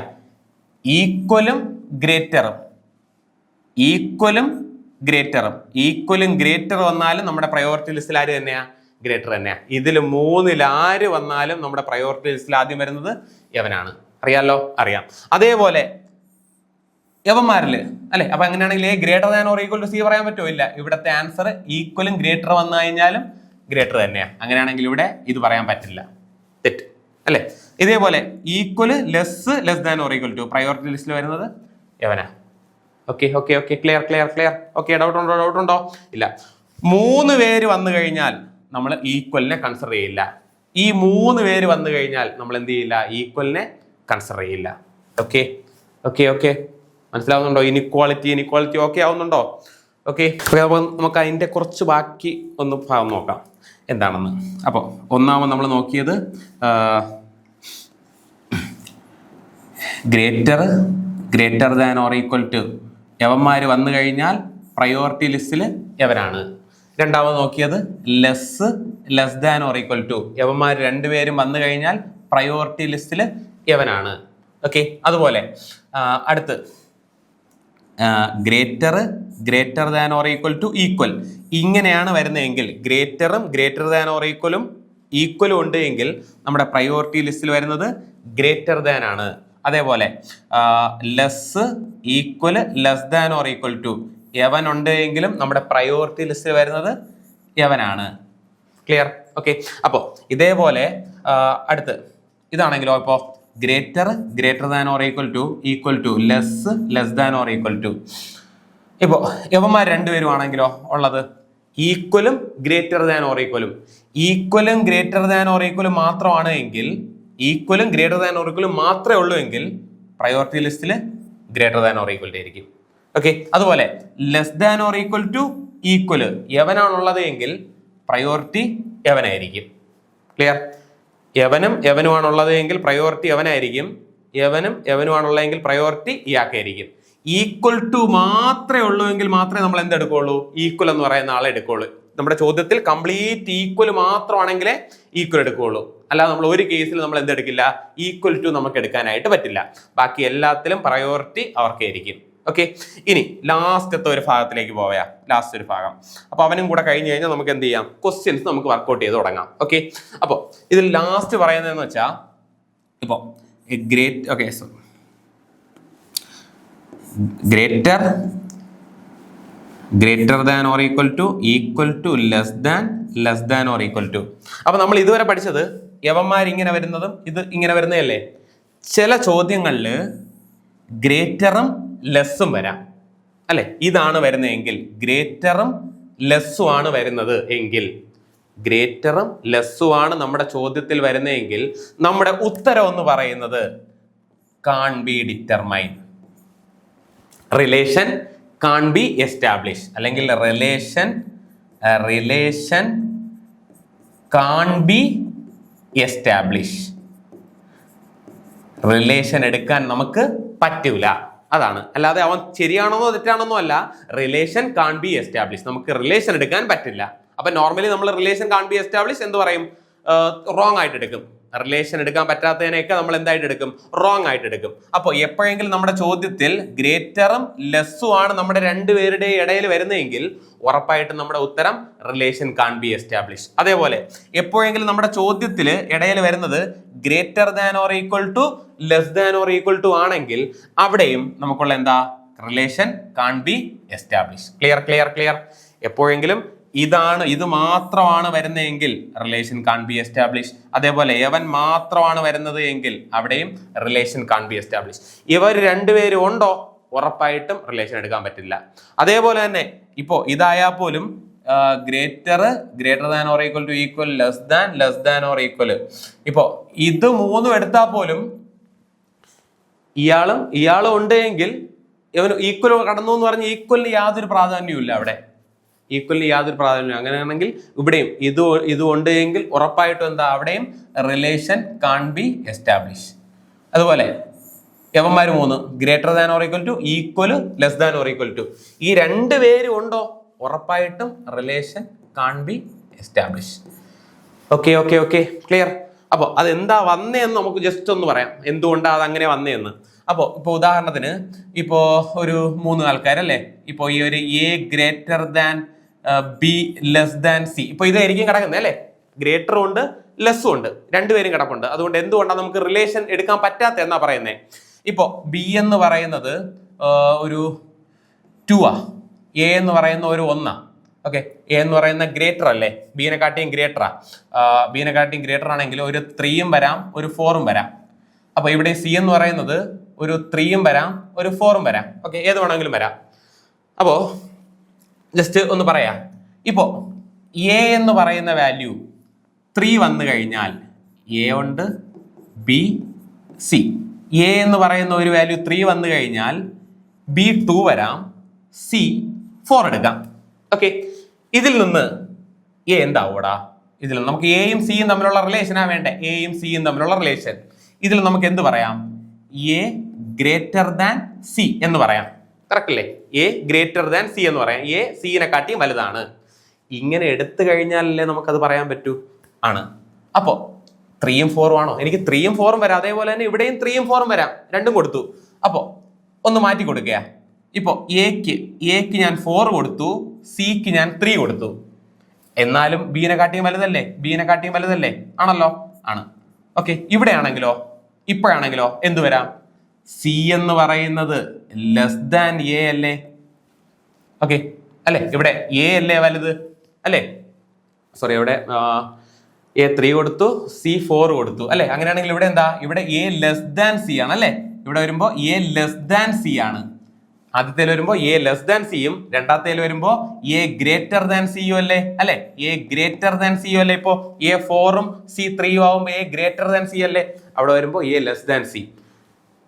ഈക്വലും ഗ്രേറ്ററും, ഈക്വലും ഗ്രേറ്റർ വന്നാലും നമ്മുടെ പ്രയോറിറ്റി ലിസ്റ്റിൽ ആര് തന്നെയാ? ഗ്രേറ്റർ തന്നെയാ. ഇതിൽ 3-ൽ ആര് വന്നാലും നമ്മുടെ പ്രയോറിറ്റി ലിസ്റ്റിൽ ആദ്യം വരുന്നത് യവനാണ്. അറിയാലോ? അറിയാം. അതേപോലെ യവന്മാരില് അല്ലെ? അപ്പൊ അങ്ങനെയാണെങ്കിൽ A greater than or equal to C പറയാൻ പറ്റുമോ? ഇല്ല. ഇവിടുത്തെ ആൻസർ ഈക്വലും ഗ്രേറ്റർ വന്നു കഴിഞ്ഞാലും ഗ്രേറ്റർ തന്നെയാ. അങ്ങനെയാണെങ്കിൽ ഇവിടെ ഇത് പറയാൻ പറ്റില്ല, തെറ്റ് അല്ലെ? ഇതേപോലെ equal less than or equal to priority ലിസ്റ്റിൽ വരുന്നത് യവനാ. Okay okay okay, clear. Okay, doubt ഉണ്ടോ? ഇല്ല. 3 പേര് വന്നു കഴിഞ്ഞാൽ നമ്മൾ ഈക്വലിനെ കൺസിഡർ ചെയ്യില്ല. ഈ 3 പേര് വന്നു കഴിഞ്ഞാൽ നമ്മൾ എന്ത് ചെയ്യില്ല? ഈക്വലിനെ കൺസിഡർ ചെയ്യില്ല. ഓക്കെ ഓക്കെ ഓക്കെ, മനസ്സിലാവുന്നുണ്ടോ? ഇനിക്വാളിറ്റി ഓക്കെ ആവുന്നുണ്ടോ? ഓക്കെ, അപ്പോൾ നമുക്ക് അതിൻ്റെ കുറച്ച് ബാക്കി ഒന്ന് ഭാഗം നോക്കാം എന്താണെന്ന്. അപ്പോൾ ഒന്നാമത് നമ്മൾ നോക്കിയത് greater than or equal to യവന്മാർ വന്നു കഴിഞ്ഞാൽ പ്രയോറിറ്റി ലിസ്റ്റിൽ യവനാണ്. രണ്ടാമത് നോക്കിയത് less than or equal to യവന്മാർ 2 പേരും വന്നു കഴിഞ്ഞാൽ പ്രയോറിറ്റി ലിസ്റ്റിൽ യവനാണ്. ഓക്കെ, അതുപോലെ അടുത്ത് greater than or equal to equal. ഇങ്ങനെയാണ് വരുന്നതെങ്കിൽ ഗ്രേറ്റർ ദാൻ ഓർ ഈക്വലും ഉണ്ട് എങ്കിൽ നമ്മുടെ പ്രയോറിറ്റി ലിസ്റ്റിൽ വരുന്നത് ഗ്രേറ്റർ ദാൻ ആണ്. അതേപോലെ less than or equal to യവൻ ഉണ്ട് എങ്കിലും നമ്മുടെ പ്രയോറിറ്റി ലിസ്റ്റിൽ വരുന്നത് യവനാണ്. ക്ലിയർ? ഓക്കെ, അപ്പോൾ ഇതേപോലെ അടുത്ത് ഇതാണെങ്കിലോ, ഇപ്പോൾ greater than or equal to less than or equal to. ഇപ്പോൾ യവന്മാർ 2 പേരും ആണെങ്കിലോ ഉള്ളത് ഈക്വലും ഗ്രേറ്റർ ദാൻ ഓർ ഈക്വലും. ഗ്രേറ്റർ ദാൻ ഓർ ഈക്വലും മാത്രമാണ് എങ്കിൽ ഈക്വലും ഗ്രേറ്റർ ദാൻ ഓർ ഈക്വലും മാത്രമേ ഉള്ളൂ എങ്കിൽ പ്രയോറിറ്റി ലിസ്റ്റിൽ ഗ്രേറ്റർ ദാൻ ഓർ ഈക്വൽ ആയിരിക്കും. ഓക്കെ, അതുപോലെ less than or equal to equal എവനാണുള്ളത് എങ്കിൽ പ്രയോറിറ്റി എവനായിരിക്കും. ക്ലിയർ? എവനുമാണുള്ളത് എങ്കിൽ പ്രയോറിറ്റി എവനായിരിക്കും, എവനുമാണുള്ളതെങ്കിൽ പ്രയോറിറ്റി ഇയാൾക്കായിരിക്കും. ഈക്വൽ ടു മാത്രമേ ഉള്ളൂ എങ്കിൽ മാത്രമേ നമ്മൾ എന്തെടുക്കുള്ളൂ? ഈക്വൽ എന്ന് പറയുന്ന ആളെ എടുക്കുള്ളൂ. നമ്മുടെ ചോദ്യത്തിൽ കംപ്ലീറ്റ് ഈക്വൽ മാത്രമാണെങ്കിലേ ഈക്വൽ എടുക്കുകയുള്ളൂ. അല്ലാതെ നമ്മൾ ഒരു കേസിൽ നമ്മൾ എന്തെടുക്കില്ല? ഈക്വൽ ടു നമുക്ക് എടുക്കാനായിട്ട് പറ്റില്ല. ബാക്കി എല്ലാത്തിലും പ്രയോറിറ്റി അവർക്കായിരിക്കും. ഓക്കെ, ഇനി ലാസ്റ്റത്തെ ഒരു ഭാഗത്തിലേക്ക് പോയാ, ലാസ്റ്റ് ഒരു ഭാഗം. അപ്പൊ അവനും കൂടെ കഴിഞ്ഞ് കഴിഞ്ഞാൽ നമുക്ക് എന്ത് ചെയ്യാം? ക്വസ്റ്റ്യൻസ് നമുക്ക് വർക്ക്ഔട്ട് ചെയ്ത് തുടങ്ങാം. ഓക്കെ, അപ്പോൾ ഇതിൽ ലാസ്റ്റ് പറയുന്നതെന്ന് വെച്ചാൽ ഇപ്പോൾ greater than or equal to less than or equal to. അപ്പൊ നമ്മൾ ഇതുവരെ പഠിച്ചത് യവന്മാരിങ്ങനെ വരുന്നതും ഇത് ഇങ്ങനെ വരുന്നതല്ലേ. ചില ചോദ്യങ്ങളിൽ ഗ്രേറ്ററും ലെസ്സും വരാം അല്ലെ. ഇതാണ് വരുന്നതെങ്കിൽ ഗ്രേറ്ററും ലെസ്സും ആണ് വരുന്നത് എങ്കിൽ, ഗ്രേറ്ററും ലെസ്സും ആണ് നമ്മുടെ ചോദ്യത്തിൽ വരുന്നതെങ്കിൽ നമ്മുടെ ഉത്തരം എന്ന് പറയുന്നത് കാൺ B determine, relation can be establish, അല്ലെങ്കിൽ relation can be establish. Relation എടുക്കാൻ നമുക്ക് പറ്റൂല, അതാണ്. അല്ലാതെ അവൻ ശരിയാണെന്നോ തെറ്റാണെന്നോ അല്ല, റിലേഷൻ കാൺ ബി എസ്റ്റാബ്ലിഷ്. നമുക്ക് റിലേഷൻ എടുക്കാൻ പറ്റില്ല. അപ്പൊ നോർമലി നമ്മൾ റിലേഷൻ കാൺ ബി എസ്റ്റാബ്ലിഷ് എന്ത് പറയും? റോങ് ആയിട്ട് എടുക്കും. റിലേഷൻ എടുക്കാൻ പറ്റാത്തതിനെയൊക്കെ നമ്മൾ എന്തായിട്ട് എടുക്കും? റോങ് ആയിട്ട് എടുക്കും. അപ്പോൾ എപ്പോഴെങ്കിലും നമ്മുടെ ചോദ്യത്തിൽ ഗ്രേറ്ററും ലെസ്സും ആണ് നമ്മുടെ രണ്ടുപേരുടെയും ഇടയിൽ വരുന്നതെങ്കിൽ ഉറപ്പായിട്ടും നമ്മുടെ ഉത്തരം റിലേഷൻ കാൺ ബി എസ്റ്റാബ്ലിഷ്. അതേപോലെ എപ്പോഴെങ്കിലും നമ്മുടെ ചോദ്യത്തിൽ ഇടയിൽ വരുന്നത് greater than or equal to less than or equal to ആണെങ്കിൽ അവിടെയും നമുക്കുള്ള എന്താ? Relation can be establish. Clear? എപ്പോഴെങ്കിലും ഇത് മാത്രമാണ് വരുന്നതെങ്കിൽ റിലേഷൻ കാൺ ബി എസ്റ്റാബ്ലിഷ്. അതേപോലെ എവൻ മാത്രമാണ് വരുന്നത് എങ്കിൽ അവിടെയും റിലേഷൻ കാൺ ബി എസ്റ്റാബ്ലിഷ്. ഇവർ രണ്ടുപേരും ഉണ്ടോ? ഉറപ്പായിട്ടും റിലേഷൻ എടുക്കാൻ പറ്റില്ല. അതേപോലെ തന്നെ ഇപ്പോ ഇതായാൽ പോലും greater than or equal to equal, less than or equal. ഇപ്പോ ഇത് മൂന്നും എടുത്താൽ പോലും ഇയാളും ഉണ്ട് എങ്കിൽ ഇവന് ഈക്വൽ കടന്നു എന്ന് പറഞ്ഞ് ഈക്വലിന് യാതൊരു പ്രാധാന്യവും ഇല്ല. അവിടെ ഈക്വലിന് യാതൊരു പ്രാധാന്യവും. അങ്ങനെയാണെങ്കിൽ ഇവിടെയും ഇത് ഉണ്ട് എങ്കിൽ ഉറപ്പായിട്ടും എന്താ? അവിടെയും റിലേഷൻ കാൺ ബി എസ്റ്റാബ്ലിഷ്. അതുപോലെ യവന്മാർ മൂന്ന് greater than or equal to, equal, less than or equal to, ഈ രണ്ടുപേരും ഉണ്ടോ? ഉറപ്പായിട്ടും relation can be establish. Okay, clear? അപ്പോൾ അതെന്താ വന്നേന്ന് നമുക്ക് ജസ്റ്റ് ഒന്ന് പറയാം, എന്തുകൊണ്ടാണ് അതങ്ങനെ വന്നേന്ന്. അപ്പോൾ ഇപ്പോൾ ഉദാഹരണത്തിന് ഇപ്പോൾ ഒരു 3 ആൾക്കാരല്ലേ, ഇപ്പോൾ ഈ ഒരു A greater than B less than C, ഇപ്പോൾ ഇതായിരിക്കും കിടക്കുന്നത് അല്ലേ. ഗ്രേറ്ററും ഉണ്ട് ലെസ്സും ഉണ്ട്, രണ്ടുപേരും കിടപ്പുണ്ട്. അതുകൊണ്ട് എന്തുകൊണ്ടാണ് നമുക്ക് റിലേഷൻ എടുക്കാൻ പറ്റാത്ത എന്നാ പറയുന്നത്? ഇപ്പോൾ ബി എന്ന് പറയുന്നത് ഒരു 2 എ എന്ന് പറയുന്ന ഒരു 1. ഓക്കെ, എ എന്ന് പറയുന്ന ഗ്രേറ്റർ അല്ലേ, ബീനെക്കാട്ടിയും ഗ്രേറ്റർ ആണെങ്കിൽ ഒരു 3 വരാം, ഒരു 4 വരാം. അപ്പൊ ഇവിടെ സി എന്ന് പറയുന്നത് ഒരു 3 വരാം, ഒരു 4 വരാം. ഓക്കെ, ഏത് വേണമെങ്കിലും വരാം. അപ്പോ ജസ്റ്റ് ഒന്ന് പറയാം. ഇപ്പോ എ എന്ന് പറയുന്ന വാല്യൂ 3 വന്നു കഴിഞ്ഞാൽ എ ഉണ്ട്, ബി, സി. എ എന്ന് പറയുന്ന ഒരു വാല്യൂ 3 വന്നു കഴിഞ്ഞാൽ ബി 2 വരാം, സി 4 എടുക്കാം. ഓക്കെ, ഇതിൽ നിന്ന് എ എന്താവൂടാ? ഇതിൽ നമുക്ക് എയും സിയും തമ്മിലുള്ള റിലേഷനാ വേണ്ടേ? എയും സിയും തമ്മിലുള്ള റിലേഷൻ. ഇതിൽ നമുക്ക് എന്ത് പറയാം? എ ഗ്രേറ്റർ ദാൻ സി എന്ന് പറയാം. കറക്റ്റ് അല്ലേ? എ ഗ്രേറ്റർ ദാൻ സി എന്ന് പറയാം. എ സിനെ കാട്ടിയും വലുതാണ്. ഇങ്ങനെ എടുത്തു കഴിഞ്ഞാലല്ലേ നമുക്കത് പറയാൻ പറ്റൂ. ആണ്. അപ്പോ 3ഉം 4ഉം ആണോ? എനിക്ക് 3ഉം 4ഉം വരാം. അതേപോലെ തന്നെ ഇവിടെയും 3ഉം 4ഉം വരാം. രണ്ടും കൊടുത്തു. അപ്പോ ഒന്ന് മാറ്റി കൊടുക്കുക. ഇപ്പോ എക്ക് ഞാൻ 4 കൊടുത്തു, സിക്ക് ഞാൻ 3 കൊടുത്തു. എന്നാലും ബീനെ കാട്ടിയും വലുതല്ലേ? ആണല്ലോ, ആണ്. ഓക്കെ, ഇപ്പോഴാണെങ്കിലോ എന്ത് വരാം? സി എന്ന് പറയുന്നത് ലെസ് ദാൻ എ അല്ലേ? ഓക്കെ അല്ലെ? ഇവിടെ എ അല്ലേ വലുത് അല്ലേ? സോറി, ഇവിടെ എ 3 കൊടുത്തു, സി 4 കൊടുത്തു അല്ലെ? അങ്ങനെയാണെങ്കിൽ ഇവിടെ എന്താ? ഇവിടെ എ ലെസ് ദാൻ സി ആണ് അല്ലെ? ഇവിടെ വരുമ്പോ എ ലെസ് ദാൻ സി ആണ്. ആദ്യത്തേൽ വരുമ്പോൾ എ ലെസ് ദാൻ സിയും രണ്ടാമത്തേൽ വരുമ്പോൾ എ ഗ്രേറ്റർ ദാൻ സിയും അല്ലേ അല്ലെ? എ ഗ്രേറ്റർ ദാൻ സിയും അല്ലേ? ഇപ്പോ എ 4ഉം സി 3ഉം ആവുമ്പോൾ എ ഗ്രേറ്റർ ദാൻ സി അല്ലേ? അവിടെ വരുമ്പോൾ എ ലെസ് ദാൻ സി.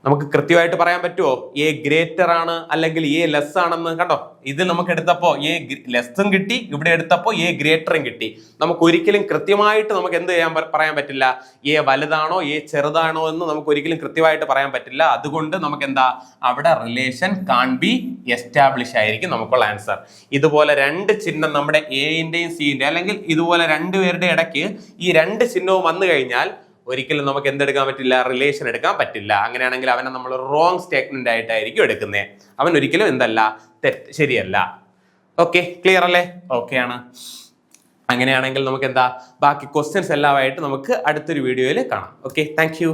നമുക്ക് കൃത്യമായിട്ട് പറയാൻ പറ്റുമോ എ ഗ്രേറ്റർ ആണ് അല്ലെങ്കിൽ എ ലെസ് ആണെന്ന്? കണ്ടോ, ഇത് നമുക്ക് എടുത്തപ്പോ എ ലെസ്സും കിട്ടി, ഇവിടെ എടുത്തപ്പോ എ ഗ്രേറ്ററും കിട്ടി. നമുക്ക് ഒരിക്കലും കൃത്യമായിട്ട് നമുക്ക് എന്ത് പറയാൻ പറ്റില്ല, എ വലുതാണോ എ ചെറുതാണോ എന്ന് നമുക്ക് ഒരിക്കലും കൃത്യമായിട്ട് പറയാൻ പറ്റില്ല. അതുകൊണ്ട് നമുക്ക് എന്താ അവിടെ റിലേഷൻ കാൺ ബി എസ്റ്റാബ്ലിഷ് ആയിരിക്കും നമുക്കുള്ള ആൻസർ. ഇതുപോലെ രണ്ട് ചിഹ്നം നമ്മുടെ എൻ്റെയും സിന്റെയും അല്ലെങ്കിൽ ഇതുപോലെ രണ്ടുപേരുടെ ഇടയ്ക്ക് ഈ രണ്ട് ചിഹ്നവും വന്നു കഴിഞ്ഞാൽ ഒരിക്കലും നമുക്ക് എന്തെടുക്കാൻ പറ്റില്ല, റിലേഷൻ എടുക്കാൻ പറ്റില്ല. അങ്ങനെയാണെങ്കിൽ അവനെ നമ്മൾ റോങ് സ്റ്റേറ്റ്മെന്റ് ആയിട്ടായിരിക്കും എടുക്കുന്നത്. അവൻ ഒരിക്കലും എന്തല്ല, ശരിയല്ല. ഓക്കെ, ക്ലിയർ അല്ലേ? ഓക്കെ ആണ്. അങ്ങനെയാണെങ്കിൽ നമുക്ക് എന്താ ബാക്കി ക്വസ്റ്റ്യൻസ് എല്ലാമായിട്ട് നമുക്ക് അടുത്തൊരു വീഡിയോയിൽ കാണാം. Okay, thank you.